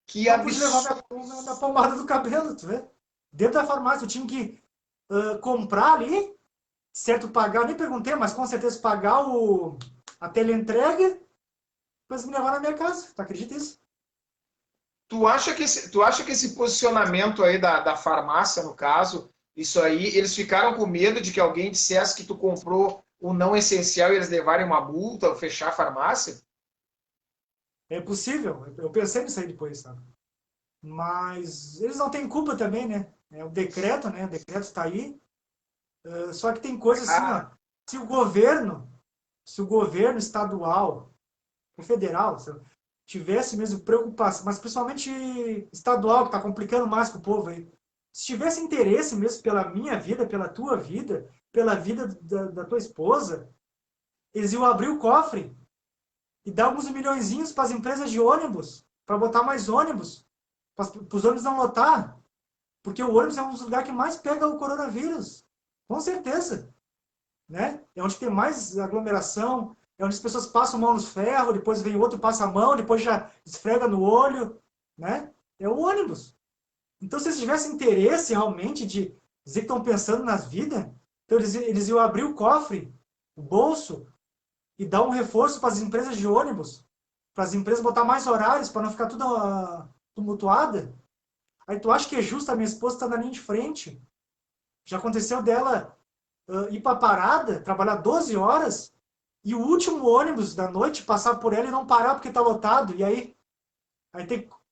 Que Não pude levar absurdo! minha pomada do cabelo, tu vê? Dentro da farmácia, eu tinha que comprar ali, certo? Pagar, eu nem perguntei, mas com certeza pagar a teleentrega, depois me levar na minha casa. Tu acredita nisso? Tu acha que esse posicionamento aí da farmácia, no caso, isso aí, eles ficaram com medo de que alguém dissesse que tu comprou o não essencial e eles levarem uma multa ou fechar a farmácia? É possível. Eu pensei nisso aí depois, sabe? Mas eles não têm culpa também, né? É o decreto, né? O decreto está aí. Só que tem coisa assim, ó. Ah, Se o governo, se o governo estadual, o federal, se tivesse mesmo preocupação, mas principalmente estadual, que está complicando mais com o povo aí, se tivesse interesse mesmo pela minha vida, pela tua vida, pela vida da tua esposa, eles iam abrir o cofre e dar alguns milhõezinhos para as empresas de ônibus, para botar mais ônibus, para os ônibus não lotar, porque o ônibus é um dos lugares que mais pega o coronavírus, com certeza, né? É onde tem mais aglomeração, é onde as pessoas passam a mão nos ferros, depois vem outro passa a mão, depois já esfrega no olho, né? É o ônibus. Então, se eles tivessem interesse realmente de dizer que estão pensando nas vidas, então eles iam abrir o cofre, o bolso, e dar um reforço para as empresas de ônibus, para as empresas botar mais horários, para não ficar tudo tumultuada. Aí tu acha que é justo a minha esposa estar na linha de frente? Já aconteceu dela ir para a parada, trabalhar 12 horas, e o último ônibus da noite passar por ela e não parar porque está lotado. E aí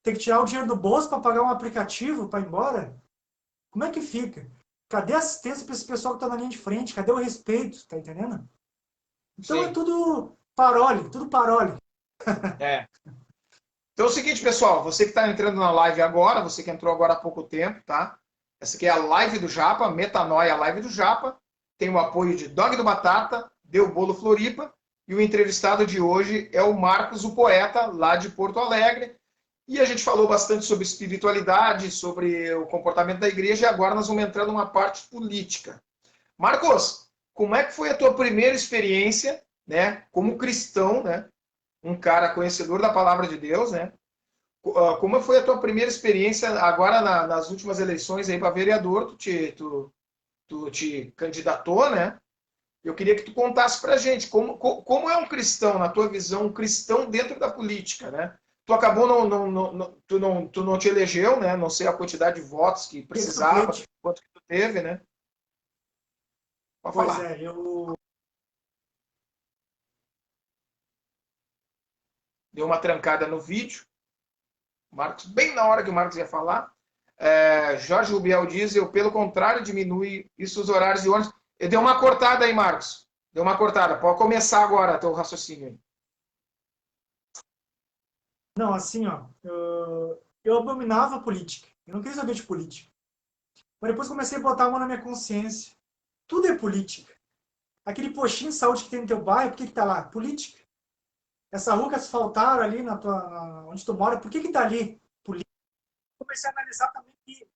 tem que tirar o dinheiro do bolso para pagar um aplicativo para ir embora. Como é que fica? Cadê a assistência para esse pessoal que está na linha de frente? Cadê o respeito? Tá entendendo? Então é sim. tudo parole, tudo parole. É. Então é o seguinte, pessoal, você que está entrando na live agora, você que entrou agora há pouco tempo, tá? Essa aqui é a live do Japa, Metanoia, a live do Japa. Tem o apoio de Dog do Batata, Deu Bolo Floripa, e o entrevistado de hoje é o Marcos, o poeta, lá de Porto Alegre. E a gente falou bastante sobre espiritualidade, sobre o comportamento da igreja, e agora nós vamos entrar numa parte política. Marcos, como é que foi a tua primeira experiência, né, como cristão, né, um cara conhecedor da palavra de Deus, né? Como foi a tua primeira experiência agora nas últimas eleições aí para vereador? Tu te candidatou, né? Eu queria que tu contasse para a gente como é um cristão, na tua visão, um cristão dentro da política, né? Tu acabou tu não te elegeu, né? Não sei a quantidade de votos que Aquele precisava, suplente. quanto que tu teve, né? Pode Pois falar. é, eu. Deu uma trancada no vídeo. Marcos, bem na hora que o Marcos ia falar. Jorge Rubiel diz, eu, pelo contrário, diminui isso os horários de ônibus. Deu uma cortada aí, Marcos. Deu uma cortada. Pode começar agora teu raciocínio aí. Não, assim, ó, eu abominava a política. Eu não queria saber de política. Mas depois comecei a botar a mão na minha consciência. Tudo é política. Aquele postinho de saúde que tem no teu bairro, por que que tá lá? Política. Essa rua que asfaltaram ali onde tu mora, por que que tá ali? Política. Comecei a analisar também que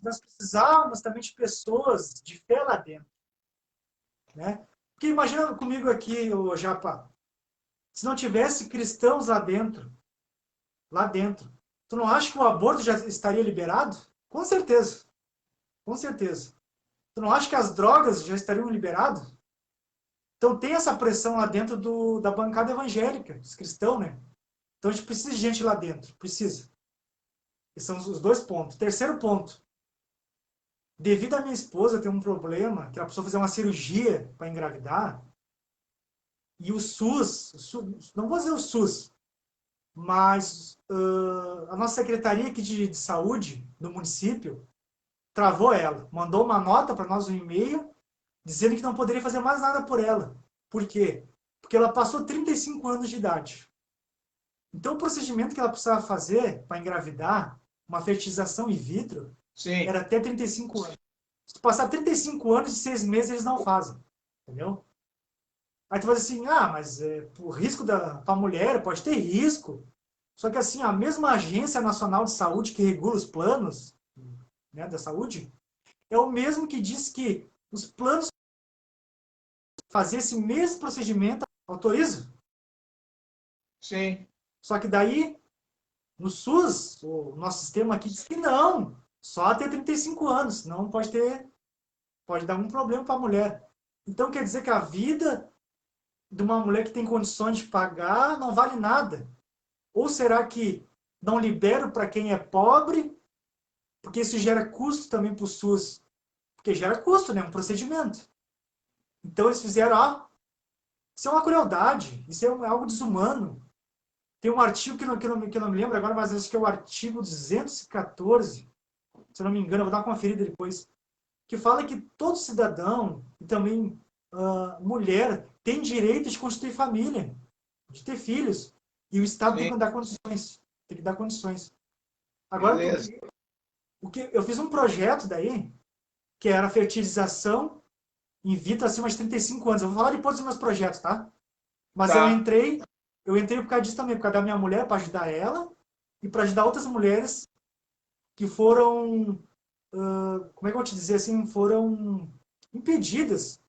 nós precisávamos também de pessoas de fé lá dentro, né? Porque imagina comigo aqui, ô Japa, se não tivesse cristãos lá dentro, tu não acha que o aborto já estaria liberado? Com certeza, com certeza. Tu não acha que as drogas já estariam liberadas? Então tem essa pressão lá dentro da bancada evangélica, dos cristãos, né? Então a gente precisa de gente lá dentro, precisa. Esses são os dois pontos. Terceiro ponto, devido à minha esposa ter um problema, que ela precisou fazer uma cirurgia para engravidar, e o SUS, não vou dizer o SUS, mas a nossa secretaria aqui de saúde do município travou ela, mandou uma nota para nós, um e-mail, dizendo que não poderia fazer mais nada por ela. Por quê? Porque ela passou 35 anos de idade. Então, o procedimento que ela precisava fazer para engravidar, uma fertilização in vitro, Sim. era até 35 anos. Se tu passar 35 anos e 6 meses, eles não fazem. Entendeu? Aí tu vai dizer assim, mas o risco para a mulher pode ter risco. Só que assim, a mesma Agência Nacional de Saúde que regula os planos, né, da saúde, é o mesmo que diz que os planos fazer esse mesmo procedimento autorizam. Sim. Só que daí, no SUS, o nosso sistema aqui diz que não, só até 35 anos, não pode dar um problema para a mulher. Então quer dizer que a vida de uma mulher que tem condições de pagar não vale nada. Ou será que não liberam para quem é pobre, porque isso gera custo também para o SUS? Porque gera custo, né? Um procedimento. Então eles fizeram, isso é uma crueldade, isso é algo desumano. Tem um artigo que eu não me lembro agora, mas acho que é o artigo 214, se eu não me engano, eu vou dar uma conferida depois, que fala que todo cidadão, e também mulher, tem direito de constituir família, de ter filhos. E o Estado tem que dar condições. Tem que dar condições. Agora, eu fiz um projeto daí, que era fertilização in vitro acima de 35 anos. Eu vou falar depois dos meus projetos, tá? Mas Tá. eu entrei por causa disso também, por causa da minha mulher, para ajudar ela, e para ajudar outras mulheres que foram, como é que eu vou te dizer assim, foram impedidas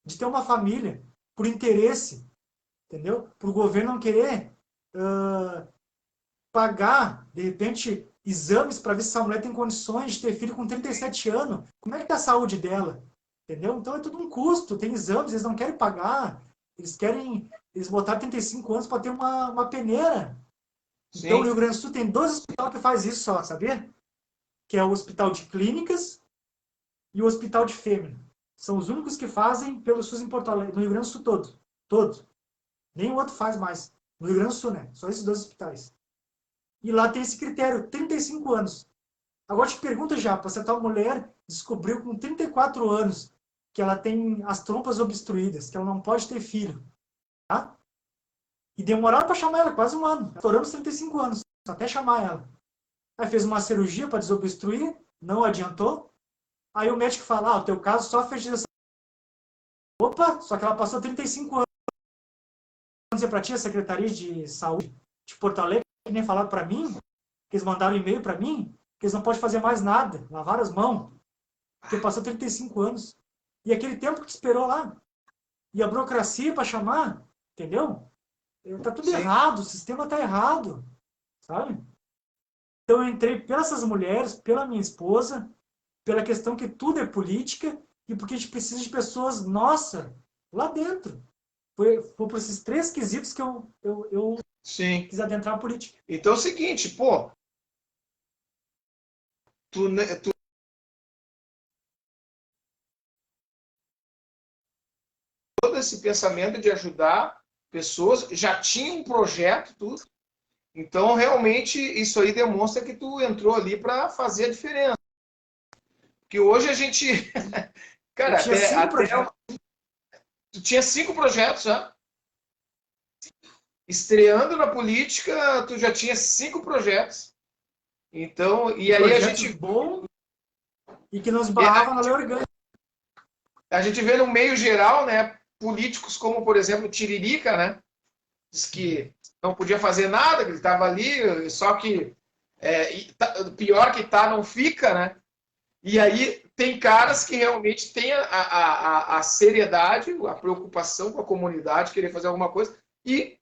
de ter uma família por interesse, entendeu? Para o governo não querer pagar, de repente, exames para ver se essa mulher tem condições de ter filho com 37 anos. Como é que está a saúde dela? Entendeu? Então é tudo um custo, tem exames, eles não querem pagar, eles botaram 35 anos para ter uma peneira. Sim. Então, no Rio Grande do Sul tem 2 hospitais que faz isso só, sabia? Que é o Hospital de Clínicas e o Hospital de Fêmea. São os únicos que fazem pelo SUS em Porto Alegre, no Rio Grande do Sul todo. Todo. Nenhum outro faz mais. No Rio Grande do Sul, né? Só esses 2 hospitais. E lá tem esse critério, 35 anos. Agora te pergunta já, se a tua mulher descobriu com 34 anos que ela tem as trompas obstruídas, que ela não pode ter filho, tá? E demoraram para chamar ela, quase um ano. Estouramos 35 anos, até chamar ela. Aí fez uma cirurgia para desobstruir, não adiantou. Aí o médico fala, o teu caso só fertilização. Opa, só que ela passou 35 anos. Vou dizer para ti, a Secretaria de Saúde de Porto Alegre, que nem falaram para mim, que eles mandaram e-mail para mim, que eles não podem fazer mais nada, lavar as mãos, porque passou 35 anos. E aquele tempo que tu esperou lá, e a burocracia para chamar, entendeu? Tá tudo errado, o sistema tá errado, sabe? Então eu entrei pelas mulheres, pela minha esposa, pela questão que tudo é política, e porque a gente precisa de pessoas, nossa, lá dentro. Foi por esses 3 quesitos que eu quis adentrar a política. Então é o seguinte, tu todo esse pensamento de ajudar pessoas, já tinha um projeto, tudo. Então, realmente, isso aí demonstra que tu entrou ali para fazer a diferença. Porque hoje a gente, Eu cara, tinha 5 projetos. tu tinha 5 projetos já. Estreando na política, tu já tinha 5 projetos. Então, e aí Projetos bons e que não esbarrava na lei orgânica. a gente vê no meio geral, né, políticos como, por exemplo, Tiririca, né, diz que não podia fazer nada, que ele estava ali, só que pior que tá, não fica, né? E aí tem caras que realmente têm a seriedade, a preocupação com a comunidade, querer fazer alguma coisa, e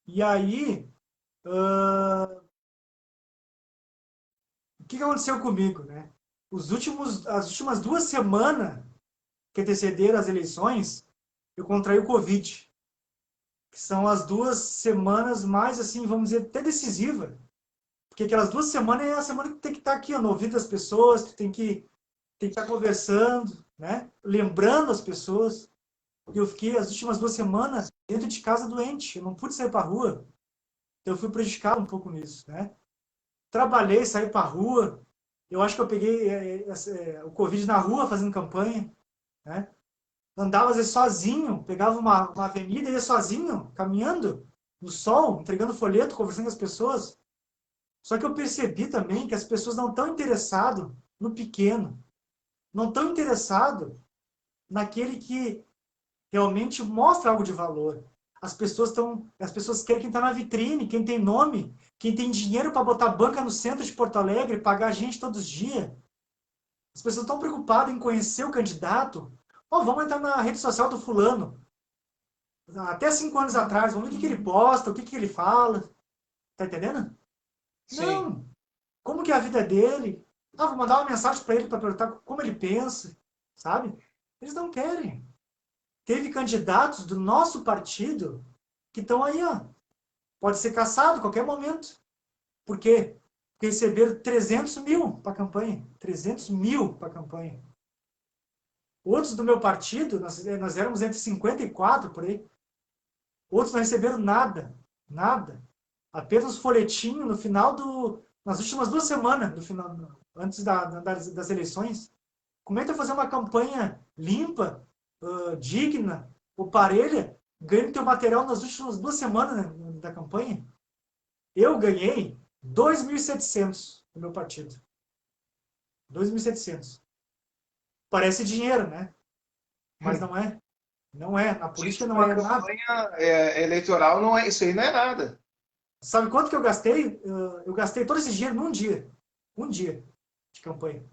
E aí, o que aconteceu comigo, né? As últimas 2 semanas que antecederam as eleições, eu contraí o Covid, que são as 2 semanas mais, assim, vamos dizer, até decisiva. Porque aquelas 2 semanas é a semana que tu tem que estar aqui, ó, no ouvido das pessoas, tu tem que estar conversando, né? Lembrando as pessoas. Eu fiquei as últimas 2 semanas dentro de casa doente, eu não pude sair para a rua. Então eu fui prejudicado um pouco nisso, né? Trabalhei, saí para a rua. Eu acho que eu peguei o Covid na rua fazendo campanha, né? Andava às vezes sozinho, pegava uma avenida e ia sozinho, caminhando no sol, entregando folheto, conversando com as pessoas. Só que eu percebi também que as pessoas não estão interessadas no pequeno, não estão interessadas naquele que realmente mostra algo de valor. As pessoas querem quem está na vitrine, quem tem nome, quem tem dinheiro para botar banca no centro de Porto Alegre, pagar gente todos os dias. As pessoas estão preocupadas em conhecer o candidato. Oh, vamos entrar na rede social do fulano. Até 5 anos atrás, vamos ver o que ele posta, o que ele fala. Tá entendendo? sim, Não. Como que é a vida dele? Ah, vou mandar uma mensagem para ele para perguntar como ele pensa, sabe? Eles não querem. Teve candidatos do nosso partido que estão aí, ó. Pode ser caçado a qualquer momento. Por quê? Porque receberam 300 mil para a campanha. 300 mil para a campanha. Outros do meu partido, nós éramos entre 54 por aí. Outros não receberam nada. Nada. Apenas folhetinho no final nas últimas 2 semanas, no final, antes das eleições. Como é que tu vai fazer uma campanha limpa, digna, ou parelha, ganhando teu material nas últimas 2 semanas, né, da campanha? Eu ganhei 2.700 no meu partido. 2.700. Parece dinheiro, né? Mas não é. Não é. Na política isso não uma é nada. campanha eleitoral, não é, isso aí não é nada. Sabe quanto que eu gastei? Eu gastei todo esse dinheiro num dia. Um dia de campanha.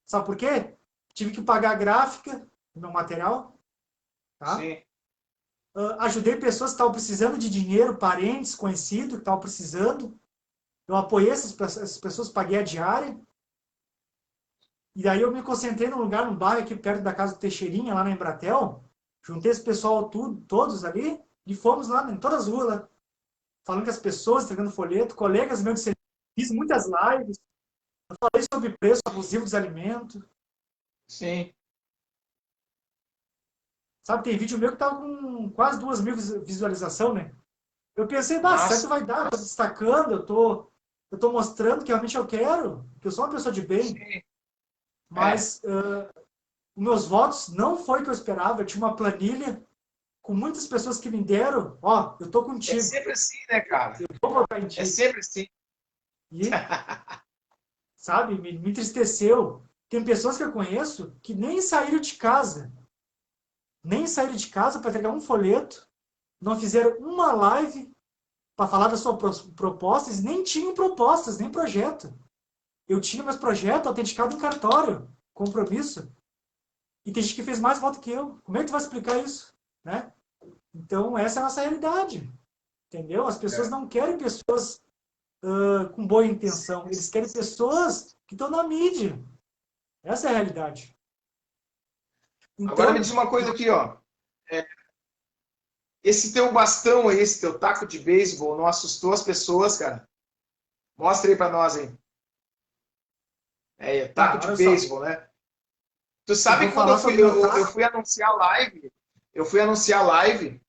Sabe por quê? Tive que pagar a gráfica do meu material, tá? Sim. Ajudei pessoas que estavam precisando de dinheiro, parentes, conhecidos que estavam precisando. Eu apoiei essas pessoas, paguei a diária. E daí eu me concentrei num lugar, num bairro aqui perto da casa do Teixeirinha, lá na Embratel. Juntei esse pessoal todos ali e fomos lá em todas as ruas, lá, falando com as pessoas, entregando folheto, colegas meus de serviço. Fiz muitas lives, falei sobre preço abusivo dos alimentos. Sim. Sabe, tem vídeo meu que tá com quase 2.000 visualização, né? Eu pensei, bah, certo Mas, vai dar, tô destacando, eu tô mostrando que realmente eu quero, que eu sou uma pessoa de bem, sim, é. mas os meus votos não foi o que eu esperava. Eu tinha uma planilha com muitas pessoas que me deram, ó, eu tô É contigo, sempre assim, né, cara? vou votar em É ti. sempre assim. E, sabe, me entristeceu. Tem pessoas que eu conheço que nem saíram de casa para entregar um folheto, não fizeram uma live para falar das suas propostas, nem tinham propostas, nem projeto. Eu tinha meus projetos autenticados em cartório, compromisso. E tem gente que fez mais voto que eu. Como é que tu vai explicar isso? Né? Então, essa é a nossa realidade. Entendeu? As pessoas É. não querem pessoas com boa intenção. Eles querem pessoas que estão na mídia. Essa é a realidade. Agora me Então, diz uma coisa aqui, ó. Esse teu bastão aí, esse teu taco de beisebol, não assustou as pessoas, cara? Mostra aí pra nós aí. taco de olha só. beisebol, né? Tu Eu sabe vou que quando falar sobre o meu eu taco. fui anunciar live, eu fui anunciar live,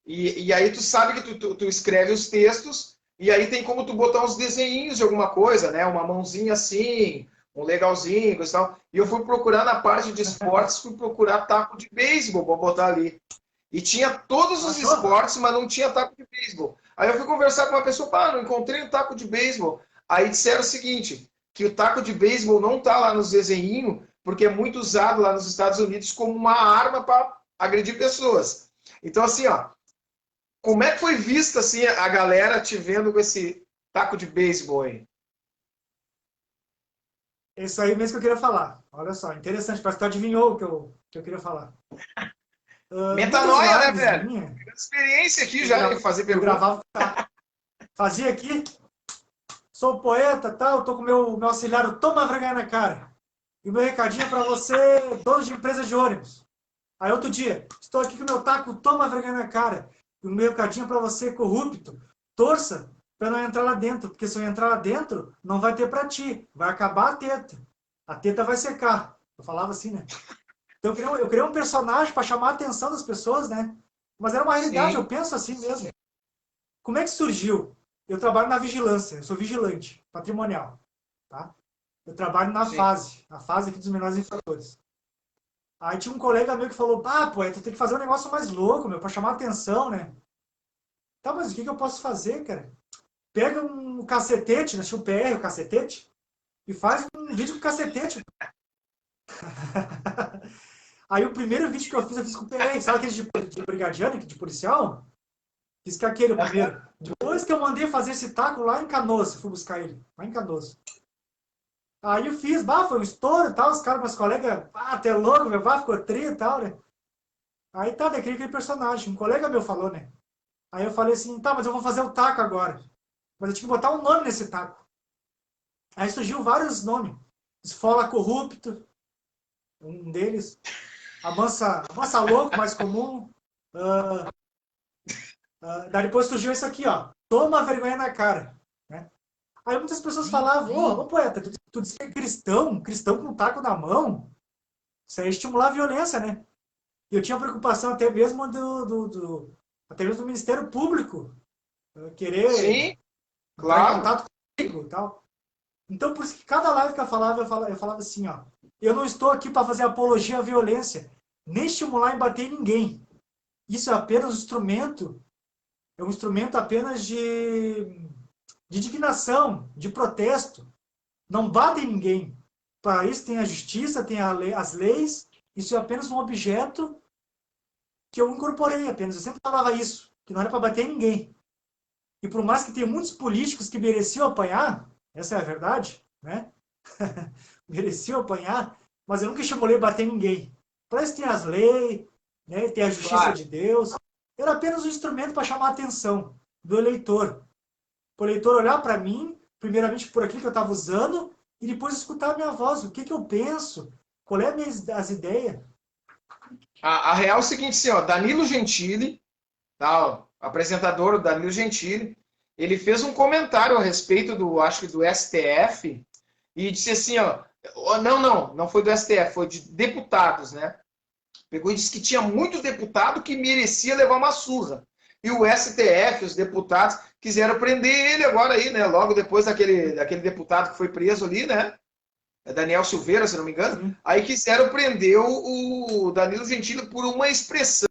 e aí tu sabe que tu escreve os textos, e aí tem como tu botar uns desenhinhos de alguma coisa, né? Uma mãozinha assim, um legalzinho, coisa e tal. E eu fui procurar na parte de esportes, fui procurar taco de beisebol para botar ali. E tinha todos os Achou? esportes, mas não tinha taco de beisebol. Aí eu fui conversar com uma pessoa, não encontrei um taco de beisebol. Aí disseram o seguinte, que o taco de beisebol não tá lá nos desenhinhos, porque é muito usado lá nos Estados Unidos como uma arma para agredir pessoas. Então, assim, ó, como é que foi vista assim, a galera te vendo com esse taco de beisebol aí? Isso aí mesmo que eu queria falar. Olha só, interessante, parece que tu adivinhou o que eu queria falar. Muitas Metanoia, né, lives velho? minhas, Experiência aqui eu, já em gra- fazer eu pergunta. gravava, fazia aqui, sou poeta, tal, tô com meu auxiliar, toma vergonha na cara. E o meu recadinho é para você, dono de empresa de ônibus. Aí outro dia, estou aqui com o meu taco, toma vergonha na cara. E o meu recadinho é para você, corrupto, torça para não entrar lá dentro, porque se eu entrar lá dentro, não vai ter para ti, vai acabar a teta. A teta vai secar. Eu falava assim, né? Então eu criei um personagem para chamar a atenção das pessoas, né? Mas era uma realidade, eu Sim, penso assim mesmo. Como é que surgiu? Eu trabalho na vigilância, eu sou vigilante patrimonial, tá? Eu trabalho sim. a fase aqui dos menores infratores. Aí tinha um colega meu que falou, pô, tu tem que fazer um negócio mais louco, meu, pra chamar atenção, né? Tá, mas o que eu posso fazer, cara? Pega um cacetete, né? Tinha o PR, o cacetete, e faz um vídeo com cacetete. Aí o primeiro vídeo que eu fiz com o PR, sabe aquele de brigadiano, de policial? Fiz com aquele o primeiro. Depois que eu mandei fazer esse taco lá em Canoas, fui buscar ele, lá em Canoas. Aí eu fiz, foi um estouro e tal, os caras, meus colegas, até louco, meu, ficou tri e tal, né? Aí tá, daí criei aquele personagem, um colega meu falou, né? Aí eu falei assim, tá, mas eu vou fazer o taco agora. Mas eu tinha que botar um nome nesse taco. Aí surgiu vários nomes. Esfola Corrupto, um deles. Avança Louco, mais comum. Daí depois surgiu isso aqui, ó. Toma vergonha na cara. Né? Aí muitas pessoas falavam, ô poeta, tu disse que é cristão, cristão com um taco na mão. Isso aí é estimular a violência, né? E eu tinha preocupação até mesmo até mesmo do Ministério Público querer Sim, entrar em claro. contato comigo e tal. Então, por isso que cada live que eu falava assim, ó. Eu não estou aqui para fazer apologia à violência, nem estimular e bater em ninguém. Isso é apenas um instrumento, é um instrumento apenas de indignação, de protesto. Não bate em ninguém. Para isso tem a justiça, tem as leis. Isso é apenas um objeto que eu incorporei apenas. Eu sempre falava isso, que não era para bater em ninguém. E por mais que tenha muitos políticos que mereciam apanhar, essa é a verdade, né? Mereciam apanhar, mas eu nunca estimulei a bater em ninguém. Para isso tem as leis, né? Tem a justiça Claro. de Deus. Era apenas um instrumento para chamar a atenção do eleitor. Para o eleitor olhar para mim, primeiramente por aquilo que eu estava usando, e depois escutar a minha voz, o que eu penso, qual é as ideias. A real é o seguinte, assim, ó, Danilo Gentili, tá, ó, apresentador Danilo Gentili, ele fez um comentário a respeito do, acho que do STF, e disse assim, ó, não foi do STF, foi de deputados, né? Pegou e disse que tinha muito deputado que merecia levar uma surra. E o STF, os deputados, quiseram prender ele agora aí, né? Logo depois daquele deputado que foi preso ali, né? É Daniel Silveira, se não me engano. Sim. Aí quiseram prender o Danilo Gentili por uma expressão,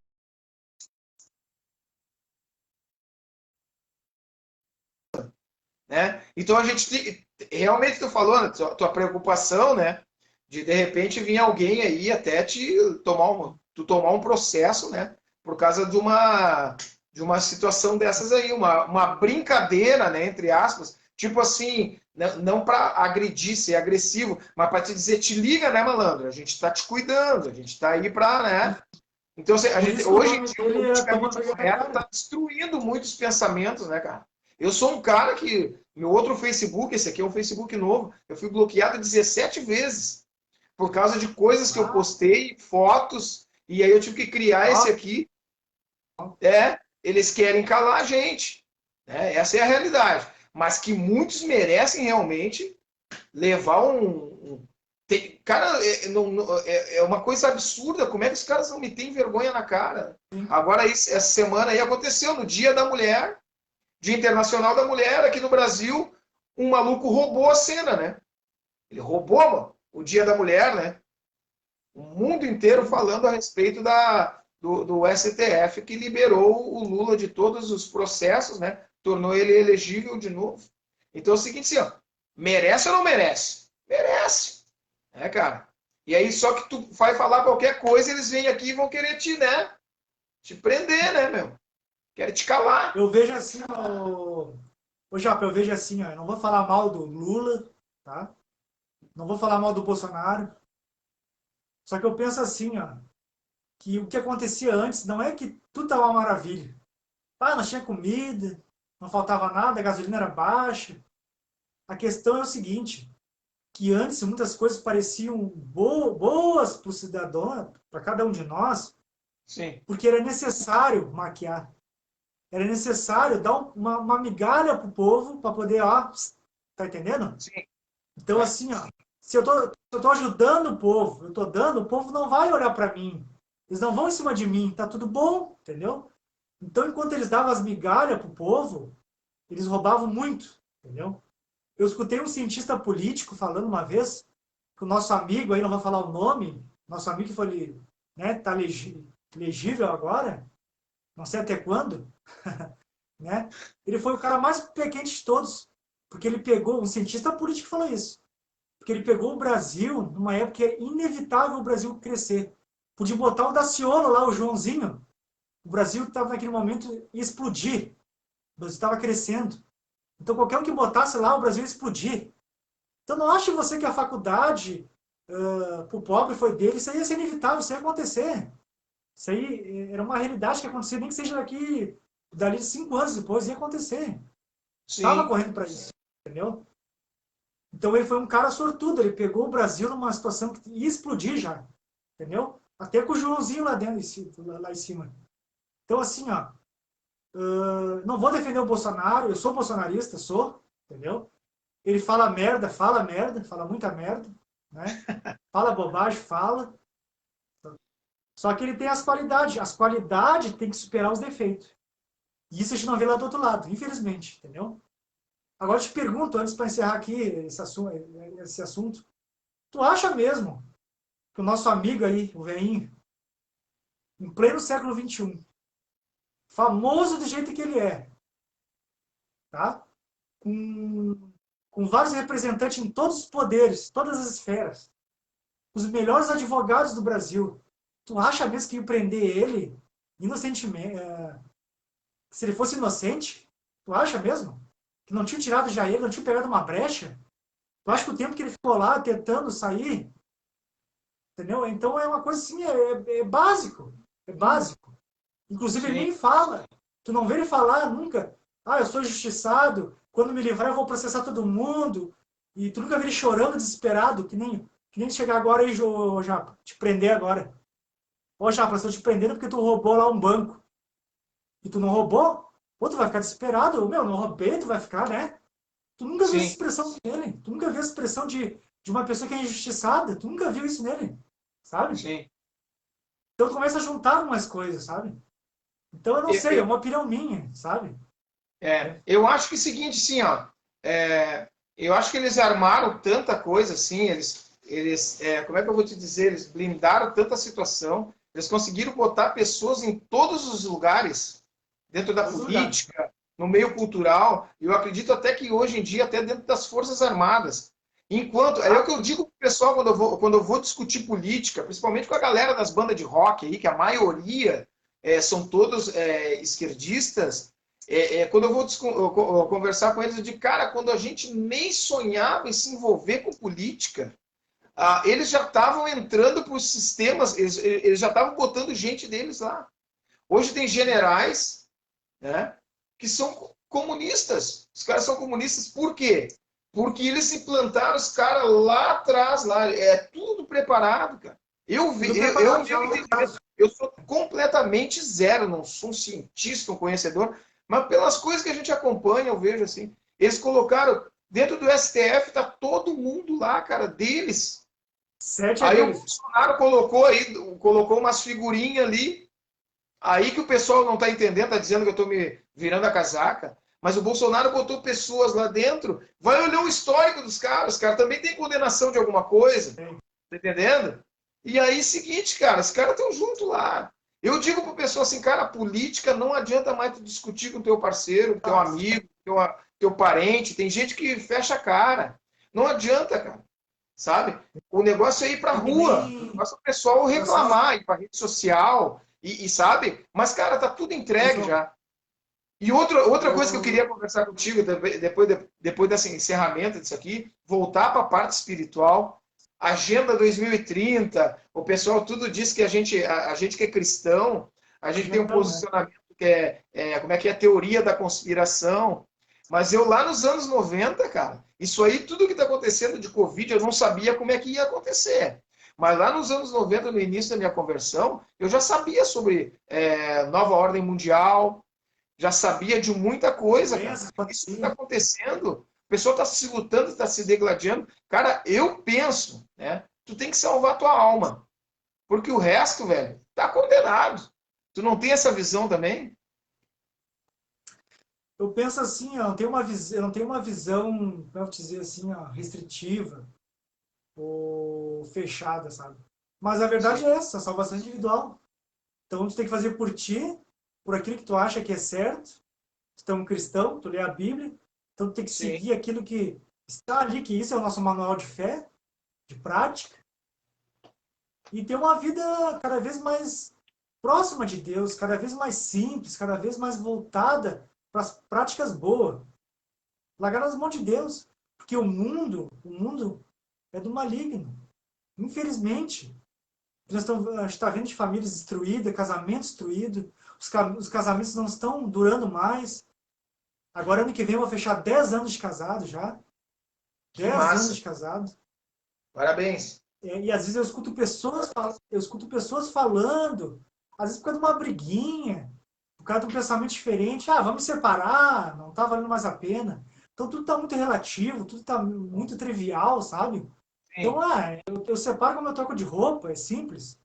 né? Então a gente realmente tu falou, né, tua preocupação, né? De repente vir alguém aí até tu tomar um processo, né? Por causa de uma situação dessas aí, uma brincadeira, né? Entre aspas, tipo assim, não para agredir, ser agressivo, mas para te dizer, te liga, né, malandro? A gente está te cuidando, a gente está aí para, né? Então, a Por gente, isso que o hoje em nome dia, o dele é Toma politicamente Vergonha na correto Cara. está destruindo muitos pensamentos, né, cara? Eu sou um cara que, meu outro Facebook, esse aqui é um Facebook novo, eu fui bloqueado 17 vezes por causa de coisas que eu Ah, postei, fotos, e aí eu tive que criar esse ó, aqui. Eles querem calar a gente. Né? Essa é a realidade. Mas que muitos merecem realmente, levar cara, é uma coisa absurda. Como é que os caras não me têm vergonha na cara? Agora, essa semana aí aconteceu, no Dia da Mulher, Dia Internacional da Mulher, aqui no Brasil, um maluco roubou a cena, né? Ele roubou, mano, o Dia da Mulher, né? O mundo inteiro falando a respeito do STF, que liberou o Lula de todos os processos, né? Tornou ele elegível de novo. Então é o seguinte, assim, ó, merece ou não merece? Merece, né, cara? E aí, só que tu vai falar qualquer coisa, eles vêm aqui e vão querer te prender, né, meu? Querem te calar. Eu vejo assim, ô Japa, eu vejo assim, ó, eu não vou falar mal do Lula, tá? Não vou falar mal do Bolsonaro. Só que eu penso assim, ó, que o que acontecia antes não é que tudo estava uma maravilha. Ah, não tinha comida, não faltava nada, a gasolina era baixa. A questão é o seguinte, que antes muitas coisas pareciam boas para o cidadão, para cada um de nós, Sim. porque era necessário maquiar. Era necessário dar uma migalha pro povo para poder, ó, tá entendendo? Sim. Então, assim, ó, se eu tô ajudando o povo, eu tô dando, o povo não vai olhar para mim. Eles não vão em cima de mim, tá tudo bom, entendeu? Então, enquanto eles davam as migalhas pro povo, eles roubavam muito, entendeu? Eu escutei um cientista político falando uma vez que o nosso amigo, aí não vou falar o nome, nosso amigo que foi, né, tá legível agora, não sei até quando, né? Ele foi o cara mais pé quente de todos, porque ele pegou, um cientista político falou isso, porque ele pegou o Brasil numa época que é inevitável o Brasil crescer. Podia botar o Daciolo lá, o Joãozinho, o Brasil estava naquele momento ia explodir, o Brasil estava crescendo. Então qualquer um que botasse lá, o Brasil ia explodir. Então não ache você que a faculdade para o pobre foi dele, isso aí ia ser inevitável, isso ia acontecer. Isso aí era uma realidade que acontecia, nem que seja dali 5 anos depois, ia acontecer. Estava Sim. correndo para isso, entendeu? Então ele foi um cara sortudo, ele pegou o Brasil numa situação que ia explodir já, entendeu? Até com o Joãozinho lá dentro, lá em cima. Então assim, ó, não vou defender o Bolsonaro, eu sou bolsonarista, sou, entendeu? Ele fala merda, fala muita merda, né? Fala bobagem, fala. Só que ele tem as qualidades tem que superar os defeitos. E isso a gente não vê lá do outro lado, infelizmente, entendeu? Agora eu te pergunto, antes para encerrar aqui esse assunto, tu acha mesmo que o nosso amigo aí, o veinho, em pleno século XXI, famoso do jeito que ele é, tá? Com vários representantes em todos os poderes, todas as esferas, os melhores advogados do Brasil, tu acha mesmo que ia prender ele inocentemente, se ele fosse inocente? Tu acha mesmo? Que não tinha tirado já ele, não tinha pegado uma brecha? Tu acha que o tempo que ele ficou lá tentando sair, entendeu? Então é uma coisa assim, é básico. É básico. Inclusive ele Sim. nem fala. Tu não vê ele falar nunca. Ah, eu sou injustiçado, quando me livrar eu vou processar todo mundo. E tu nunca vê ele chorando, desesperado, que nem chegar agora aí, Japa, te prender agora. Ô, Japa, estou te prendendo porque tu roubou lá um banco. E tu não roubou? Pô, tu vai ficar desesperado. Meu, não roubei, tu vai ficar, né? Tu nunca viu essa Sim. expressão nele. Tu nunca viu a expressão de uma pessoa que é injustiçada. Tu nunca viu isso nele, sabe? Sim. Então tu começa a juntar umas coisas, sabe? Então eu não sei, é Eu, uma opinião minha, sabe? eu acho que é o seguinte, sim, ó. Eu acho que eles armaram tanta coisa, assim, como é que eu vou te dizer? Eles blindaram tanta situação, eles conseguiram botar pessoas em todos os lugares, dentro da Todos os lugares. política, no meio cultural, e eu acredito até que hoje em dia, até dentro das Forças Armadas. Enquanto, é o que eu digo pro pessoal quando eu vou discutir política, principalmente com a galera das bandas de rock aí, que a maioria são todos esquerdistas. Quando eu vou conversar com eles, eu digo, cara, quando a gente nem sonhava em se envolver com política, eles já estavam entrando para os sistemas, eles já estavam botando gente deles lá. Hoje tem generais, né, que são comunistas. Os caras são comunistas por quê? Porque eles implantaram os caras lá atrás, lá. É tudo preparado, cara. Eu sou completamente zero, não sou um cientista, um conhecedor, mas pelas coisas que a gente acompanha, eu vejo assim. Eles colocaram Dentro do STF tá todo mundo lá, cara, deles. 7 é Aí o deles. Bolsonaro colocou umas figurinhas ali. Aí que o pessoal não tá entendendo, tá dizendo que eu tô me virando a casaca. Mas o Bolsonaro botou pessoas lá dentro. Vai olhar o histórico dos caras. Os caras também tem condenação de alguma coisa. Tá entendendo? E aí, seguinte, cara, os caras estão juntos lá. Eu digo pro pessoal assim, cara, a política não adianta mais tu discutir com teu parceiro, teu amigo, teu parente. Tem gente que fecha a cara. Não adianta, cara. Sabe? O negócio é ir pra É que rua. O nem negócio é o pessoal pessoal, reclamar, ir pra rede social. E sabe? Mas, cara, tá tudo entregue pessoal, já. E outra coisa que eu eu, queria conversar contigo, depois desse encerramento disso aqui, voltar para a parte espiritual, Agenda 2030, o pessoal tudo diz que a gente que é cristão, a gente tem um agendão, né? posicionamento que como é que é a teoria da conspiração, mas eu lá nos anos 90, cara, isso aí, tudo que está acontecendo de Covid, eu não sabia como é que ia acontecer. Mas lá nos anos 90, no início da minha conversão, eu já sabia sobre nova ordem mundial, já sabia de muita coisa, cara. Doenças, Isso que está pandemia. acontecendo, o pessoal está se lutando, está se degladiando. Cara, eu penso, né? Tu tem que salvar tua alma. Porque o resto, velho, tá condenado. Tu não tem essa visão também? Eu penso assim, ó, eu não tenho uma visão, como eu vou dizer assim, ó, restritiva ou fechada, sabe? Mas a verdade Sim, é essa, a salvação individual. Então tu tem que fazer por ti, por aquilo que tu acha que é certo. Tu é um cristão, tu lê a Bíblia, então tu tem que sim. seguir aquilo que está ali, que isso é o nosso manual de fé, de prática, e ter uma vida cada vez mais próxima de Deus, cada vez mais simples, cada vez mais voltada para as práticas boas. Largar nas mãos de Deus, porque o mundo é do maligno. Infelizmente, a gente está vendo de famílias destruídas, casamentos destruídos, os casamentos não estão durando mais. Agora, ano que vem, eu vou fechar 10 anos de casado já. Que 10 anos massa. de casado. Parabéns. E às vezes eu escuto pessoas falando, às vezes por causa de uma briguinha, por causa de um pensamento diferente, vamos separar, não tá valendo mais a pena. Então tudo tá muito relativo, tudo tá muito trivial, sabe? Então, Sim. eu separo como eu troco de roupa, é simples.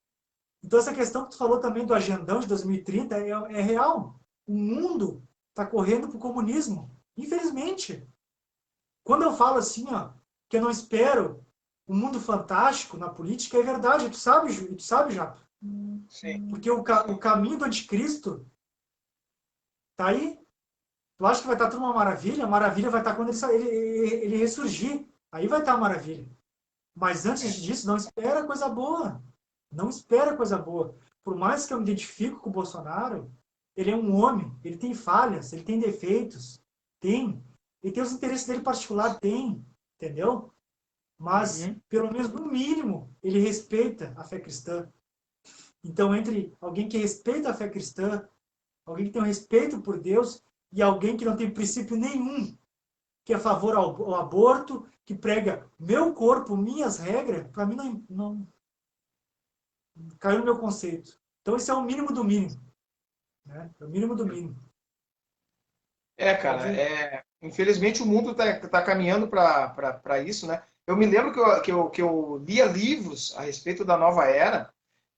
Então essa questão que tu falou também do agendão de 2030 é real. O mundo está correndo para o comunismo, infelizmente. Quando eu falo assim, ó, que eu não espero um mundo fantástico na política, é verdade, tu sabe, Japa. Sim. Porque o caminho do anticristo tá aí. Tu acha que vai estar tudo uma maravilha? A maravilha vai estar quando ele ressurgir. Aí vai estar a maravilha. Mas antes É. disso, não espera coisa boa. Não espera coisa boa. Por mais que eu me identifique com o Bolsonaro, ele é um homem, ele tem falhas, ele tem defeitos, tem. Ele tem os interesses dele particular, tem, entendeu? Mas, Uhum. pelo menos no mínimo, ele respeita a fé cristã. Então, entre alguém que respeita a fé cristã, alguém que tem um respeito por Deus e alguém que não tem princípio nenhum, que é a favor ao aborto, que prega meu corpo, minhas regras, para mim não caiu no meu conceito. Então, esse é o mínimo do mínimo. Né? É o mínimo do mínimo. Cara, Pode. infelizmente o mundo tá caminhando para isso, né? Eu me lembro que eu lia livros a respeito da nova era,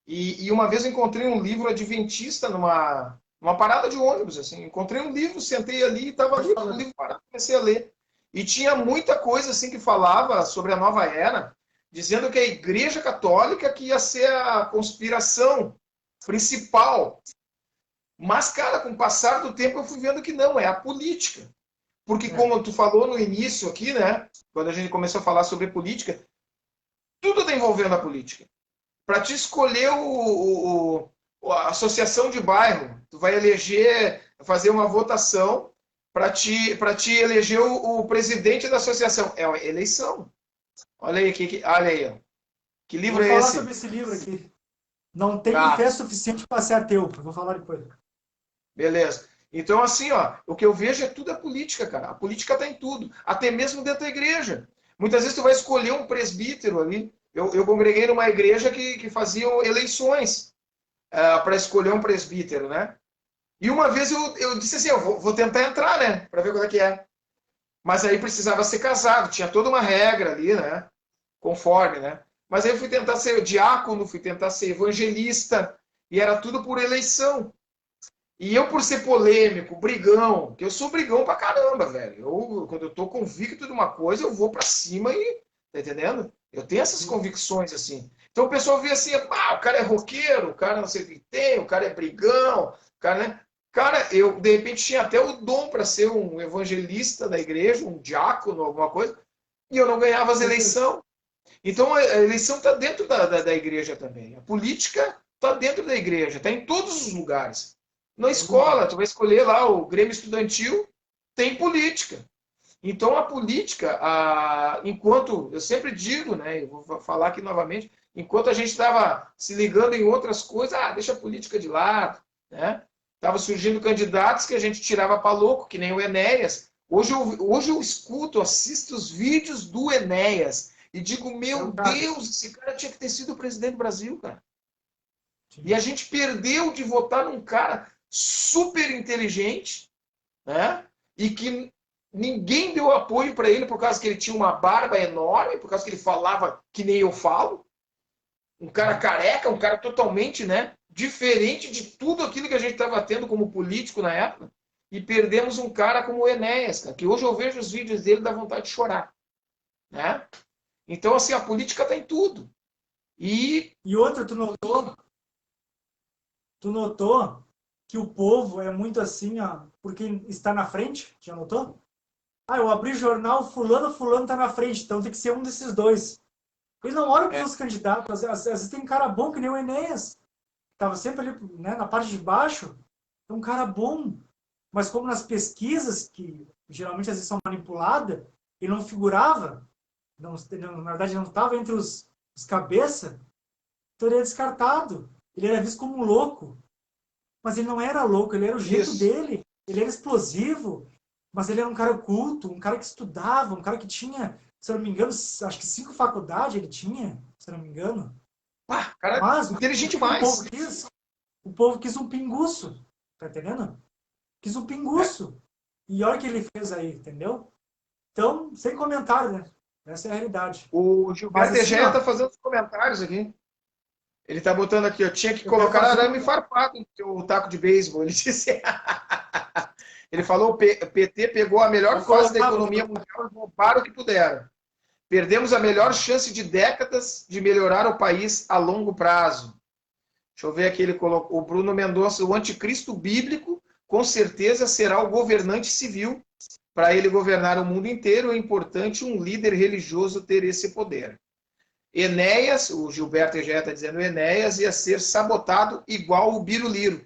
e uma vez eu encontrei um livro adventista numa parada de ônibus, assim. Encontrei um livro, sentei ali, estava ali, o livro parado, comecei a ler. E tinha muita coisa assim que falava sobre a nova era, dizendo que a Igreja Católica que ia ser a conspiração principal. Mas, cara, com o passar do tempo eu fui vendo que não, é a política. Porque É. como tu falou no início aqui, né, quando a gente começou a falar sobre política, tudo está envolvendo a política. Para te escolher a associação de bairro, tu vai eleger, fazer uma votação para te eleger o presidente da associação. É uma eleição. Olha aí, olha aí, ó. Que Eu livro vou é falar esse? sobre esse livro aqui. Não tenho Ah, fé suficiente para ser ateu. Eu vou falar depois. beleza. Então, assim, ó, o que eu vejo é tudo a política, cara. A política está em tudo, até mesmo dentro da igreja. Muitas vezes tu vai escolher um presbítero ali. Eu congreguei numa igreja que fazia eleições para escolher um presbítero, né? E uma vez eu disse assim, eu vou tentar entrar, né? Para ver qual é que é. Mas aí precisava ser casado, tinha toda uma regra ali, né? Conforme, né? Mas aí eu fui tentar ser diácono, fui tentar ser evangelista, e era tudo por eleição. E eu, por ser polêmico, brigão, que eu sou brigão pra caramba, velho. Quando eu tô convicto de uma coisa, eu vou pra cima e. Tá entendendo? Eu tenho essas convicções assim. Então o pessoal vê assim, ah, o cara é roqueiro, o cara não sei o que tem, o cara é brigão, o cara, né? Cara, eu de repente tinha até o dom para ser um evangelista da igreja, um diácono, alguma coisa, e eu não ganhava as eleições. Então a eleição está dentro da igreja também. A política está dentro da igreja, está em todos os lugares. Na escola, tu vai escolher lá o Grêmio Estudantil, tem política. Então a política, enquanto, eu sempre digo, né, eu vou falar aqui novamente, enquanto a gente estava se ligando em outras coisas, deixa a política de lado, né? Estava surgindo candidatos que a gente tirava para louco, que nem o Enéas. Hoje eu escuto, assisto os vídeos do Enéas e digo, meu Deus, esse cara tinha que ter sido o presidente do Brasil, cara. E a gente perdeu de votar num cara super inteligente, né? E que ninguém deu apoio para ele por causa que ele tinha uma barba enorme, por causa que ele falava que nem eu falo. Um cara careca, um cara totalmente, né, diferente de tudo aquilo que a gente estava tendo como político na época. E perdemos um cara como o Enéas, cara, que hoje eu vejo os vídeos dele dá vontade de chorar. Né? Então, assim, a política está em tudo. E outra, tu notou que o povo é muito assim, ó, porque está na frente? Já notou? Eu abri o jornal, fulano tá na frente, então tem que ser um desses dois. Eles não olham para os candidatos, às vezes tem um cara bom que nem o Enéas, estava sempre ali, né, na parte de baixo, é um cara bom, mas como nas pesquisas, que geralmente às vezes são manipuladas, ele não figurava, na verdade não estava entre os cabeça, então ele é descartado, ele era visto como um louco, mas ele não era louco, ele era o jeito dele, ele era explosivo, mas ele era um cara culto, um cara que estudava, um cara que tinha, se eu não me engano, acho que 5 faculdades ele tinha, se eu não me engano. Cara, Mas inteligente demais. O povo quis um pinguço, tá entendendo? Quis um pinguço. E olha o que ele fez aí, entendeu? Então, sem comentário, né? Essa é a realidade. O Gilberto Egea está fazendo os comentários aqui. Ele está botando aqui, eu tinha que colocar arame farpado no teu taco de beisebol. Ele disse. Ele falou: o PT pegou a melhor fase da economia mundial e roubaram o que puderam. Perdemos a melhor chance de décadas de melhorar o país a longo prazo. Deixa eu ver aqui, ele colocou. O Bruno Mendonça, o anticristo bíblico, com certeza será o governante civil. Para ele governar o mundo inteiro, é importante um líder religioso ter esse poder. Enéas, o Gilberto Egea está dizendo, Enéas ia ser sabotado igual o Biruliro.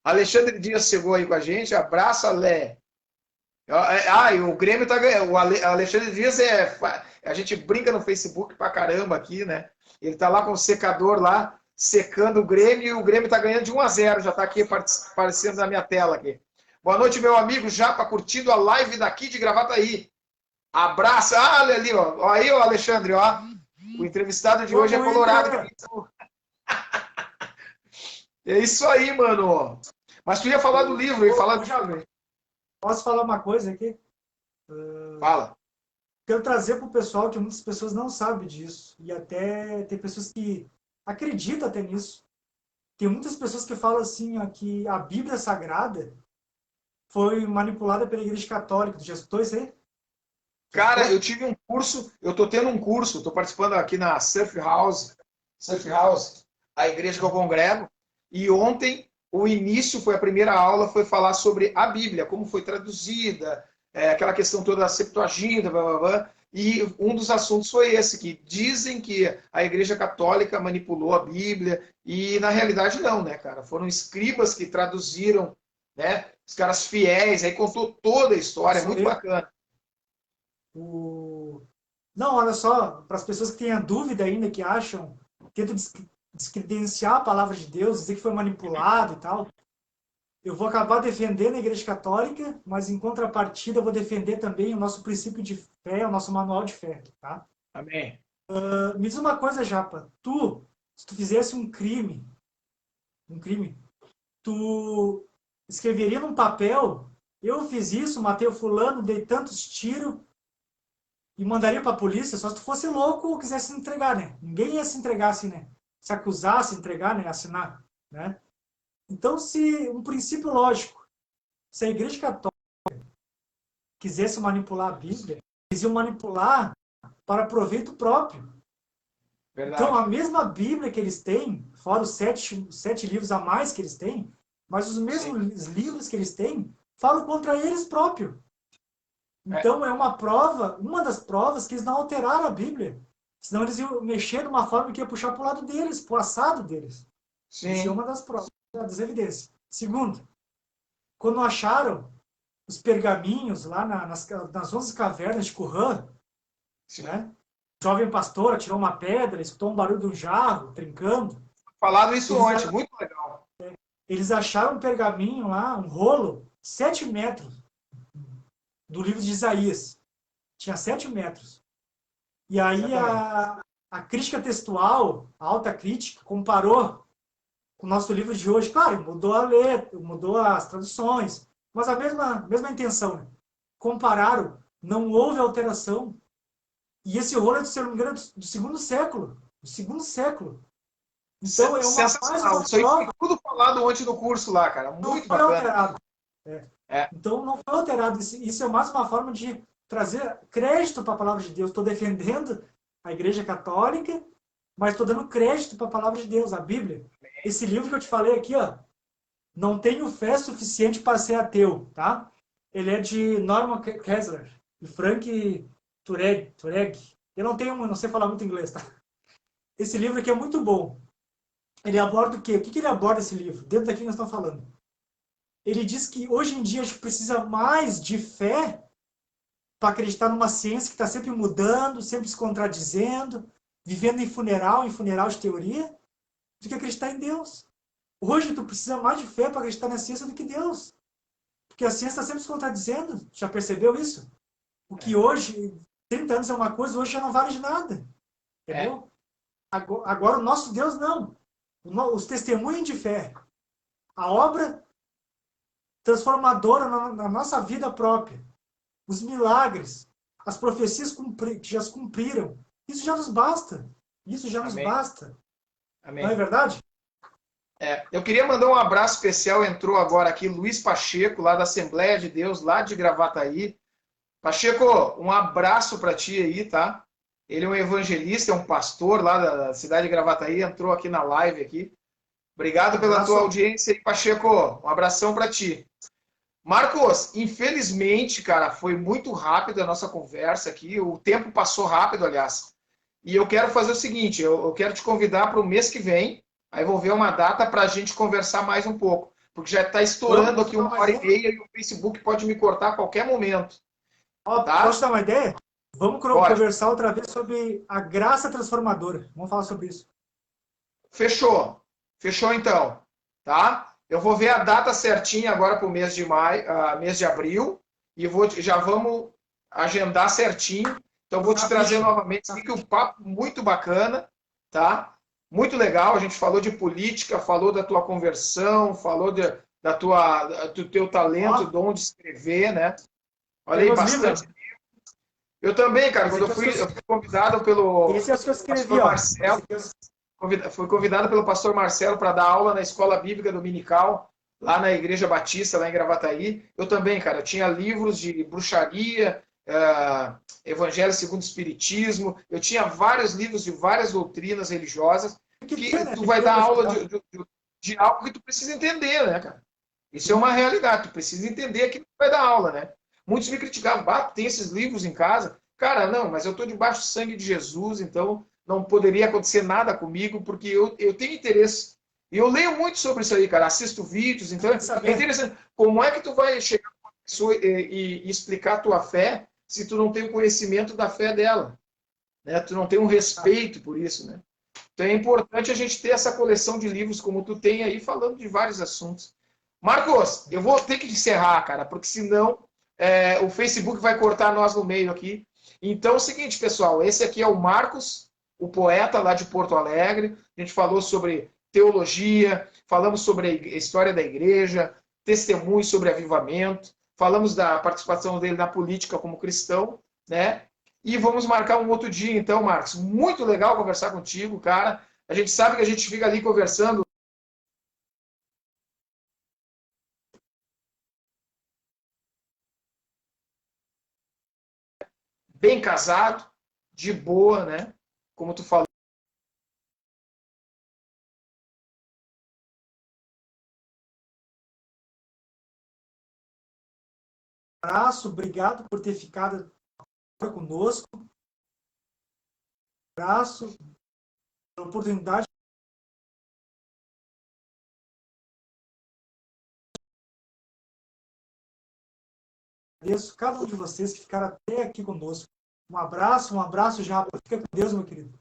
Alexandre Dias chegou aí com a gente, abraço, Alé. E o Grêmio tá ganhando. O Alexandre Dias a gente brinca no Facebook pra caramba aqui, né? Ele tá lá com o secador lá, secando o Grêmio, e o Grêmio tá ganhando de 1-0, já tá aqui aparecendo na minha tela aqui. Boa noite, meu amigo Japa, curtindo a live daqui de Gravataí. Abraço. Olha ali, ó. Aí, ó, Alexandre, ó. O entrevistado de hoje é colorado. É isso aí, mano. Mas tu ia falar do livro, ia falar do livro. Posso falar uma coisa aqui? Fala. Quero trazer para o pessoal que muitas pessoas não sabem disso. E até tem pessoas que acreditam até nisso. Tem muitas pessoas que falam assim, ó, que a Bíblia Sagrada foi manipulada pela Igreja Católica. Tu já escutou isso aí? Cara, eu tive um curso, eu tô tendo um curso, tô participando aqui na Surf House, a igreja que eu congrego, e ontem o início foi a primeira aula, foi falar sobre a Bíblia, como foi traduzida, aquela questão toda da Septuaginta, blá, blá, blá, e um dos assuntos foi esse, que dizem que a Igreja Católica manipulou a Bíblia, e na realidade não, né, cara? Foram escribas que traduziram, né? Os caras fiéis, aí contou toda a história, é muito bacana. Não, olha só, para as pessoas que têm a dúvida ainda, que acham, tentam descredenciar a palavra de Deus, dizer que foi manipulado e tal, eu vou acabar defendendo a Igreja Católica, mas em contrapartida eu vou defender também o nosso princípio de fé, o nosso manual de fé, tá? Amém. Me diz uma coisa, Japa, se tu fizesse um crime, tu escreveria num papel eu fiz isso, matei o fulano, dei tantos tiros e mandaria para a polícia só se tu fosse louco ou quisesse se entregar, né? Ninguém ia se entregar assim, né? Se acusasse, entregar, né? Assinar, né? Então, se um princípio lógico, se a Igreja Católica quisesse manipular a Bíblia, eles iam manipular para proveito próprio. Então, Verdade. a mesma Bíblia que eles têm, fora os sete livros a mais que eles têm, mas os Sim. mesmos livros que eles têm, falam contra eles próprios. É. Então, é uma das provas que eles não alteraram a Bíblia. Senão eles iam mexer de uma forma que ia puxar para o lado deles, para o assado deles. Isso é Sim. uma das provas, das evidências. Segundo, quando acharam os pergaminhos lá nas 11 cavernas de Qumran, Sim. né? O jovem pastor atirou uma pedra, escutou um barulho de um jarro, trincando. Falado isso Eles, ontem, muito legal. eles acharam um pergaminho lá, um rolo, 7 metros, do livro de Isaías. Tinha 7 metros. E aí a crítica textual, a alta crítica, comparou com o nosso livro de hoje. Claro, mudou a letra, mudou as traduções, mas a mesma intenção. Né? Compararam, não houve alteração. E esse rolo é, se eu não me engano, do segundo século. Do segundo século. Então é mais Sensacional. uma Isso aí foi prova. tudo falado ontem no curso lá, cara. Não Muito foi bacana. alterado. É. Então não foi alterado. Isso é mais uma forma de trazer crédito para a palavra de Deus. Estou defendendo a Igreja Católica, mas estou dando crédito para a palavra de Deus, a Bíblia. Esse livro que eu te falei aqui, ó, não tenho fé suficiente para ser ateu, tá? Ele é de Norman Kessler e Frank Turek. Eu não sei falar muito inglês, tá? Esse livro aqui é muito bom. Ele aborda o quê? O que ele aborda esse livro? Dentro daquilo que nós estamos falando. Ele diz que hoje em dia a gente precisa mais de fé para acreditar numa ciência que está sempre mudando, sempre se contradizendo, vivendo em funeral de teoria, do que acreditar em Deus. Hoje tu precisa mais de fé para acreditar na ciência do que Deus. Porque a ciência está sempre se contradizendo. Já percebeu isso? O que hoje, 30 anos é uma coisa, hoje já não vale de nada. Entendeu? Agora o nosso Deus não. Os testemunhos de fé. A obra transformadora na nossa vida própria. Os milagres. As profecias que já se cumpriram. Isso já nos basta. Isso já nos basta. Amém. Não é verdade? Eu queria mandar um abraço especial, entrou agora aqui, Luiz Pacheco, lá da Assembleia de Deus, lá de Gravataí. Pacheco, um abraço para ti aí, tá? Ele é um evangelista, é um pastor lá da cidade de Gravataí, entrou aqui na live aqui. Obrigado pela tua audiência aí, Pacheco. Um abração para ti. Marcos, infelizmente, cara, foi muito rápido a nossa conversa aqui. O tempo passou rápido, aliás. E eu quero fazer o seguinte, eu quero te convidar para o mês que vem. Aí vou ver uma data para a gente conversar mais um pouco. Porque já está estourando aqui 1h30 e o Facebook pode me cortar a qualquer momento. Tá? Posso dar uma ideia? Vamos conversar outra vez sobre a graça transformadora. Vamos falar sobre isso. Fechou. Fechou então. Tá? Eu vou ver a data certinha agora para o mês de mês de abril. E já vamos agendar certinho. Então vou te trazer novamente. Fica um papo muito bacana. Tá? Muito legal, a gente falou de política, falou da tua conversão, falou do teu talento, dom de escrever, né? Olha aí, bastante. Eu também, cara, quando eu fui convidado pelo pastor Marcelo, fui convidado pelo pastor Marcelo para dar aula na Escola Bíblica Dominical, lá na Igreja Batista, lá em Gravataí. Eu também, cara, eu tinha livros de bruxaria, Evangelho segundo o Espiritismo, eu tinha vários livros de várias doutrinas religiosas que tu vai dar aula de algo que tu precisa entender, né, cara? Isso é uma realidade, tu precisa entender que tu vai dar aula, né? Muitos me criticavam, tem esses livros em casa? Cara, não, mas eu estou debaixo do sangue de Jesus, então não poderia acontecer nada comigo, porque eu tenho interesse. E eu leio muito sobre isso aí, cara, assisto vídeos, então é interessante. Como é que tu vai chegar com uma pessoa e explicar a tua fé se tu não tem o conhecimento da fé dela, né? Tu não tem um respeito por isso, né? Então é importante a gente ter essa coleção de livros como tu tem aí, falando de vários assuntos. Marcos, eu vou ter que encerrar, cara, porque senão o Facebook vai cortar nós no meio aqui. Então é o seguinte, pessoal, esse aqui é o Marcos, o poeta lá de Porto Alegre. A gente falou sobre teologia, falamos sobre a história da igreja, testemunhos sobre avivamento, falamos da participação dele na política como cristão, né? E vamos marcar um outro dia, então, Marcos. Muito legal conversar contigo, cara. A gente sabe que a gente fica ali conversando. Bem casado, de boa, né? Como tu falou. Abraço, obrigado por ter ficado conosco. Abraço, pela oportunidade. Agradeço cada um de vocês que ficaram até aqui conosco. Um abraço, já. Fica com Deus, meu querido.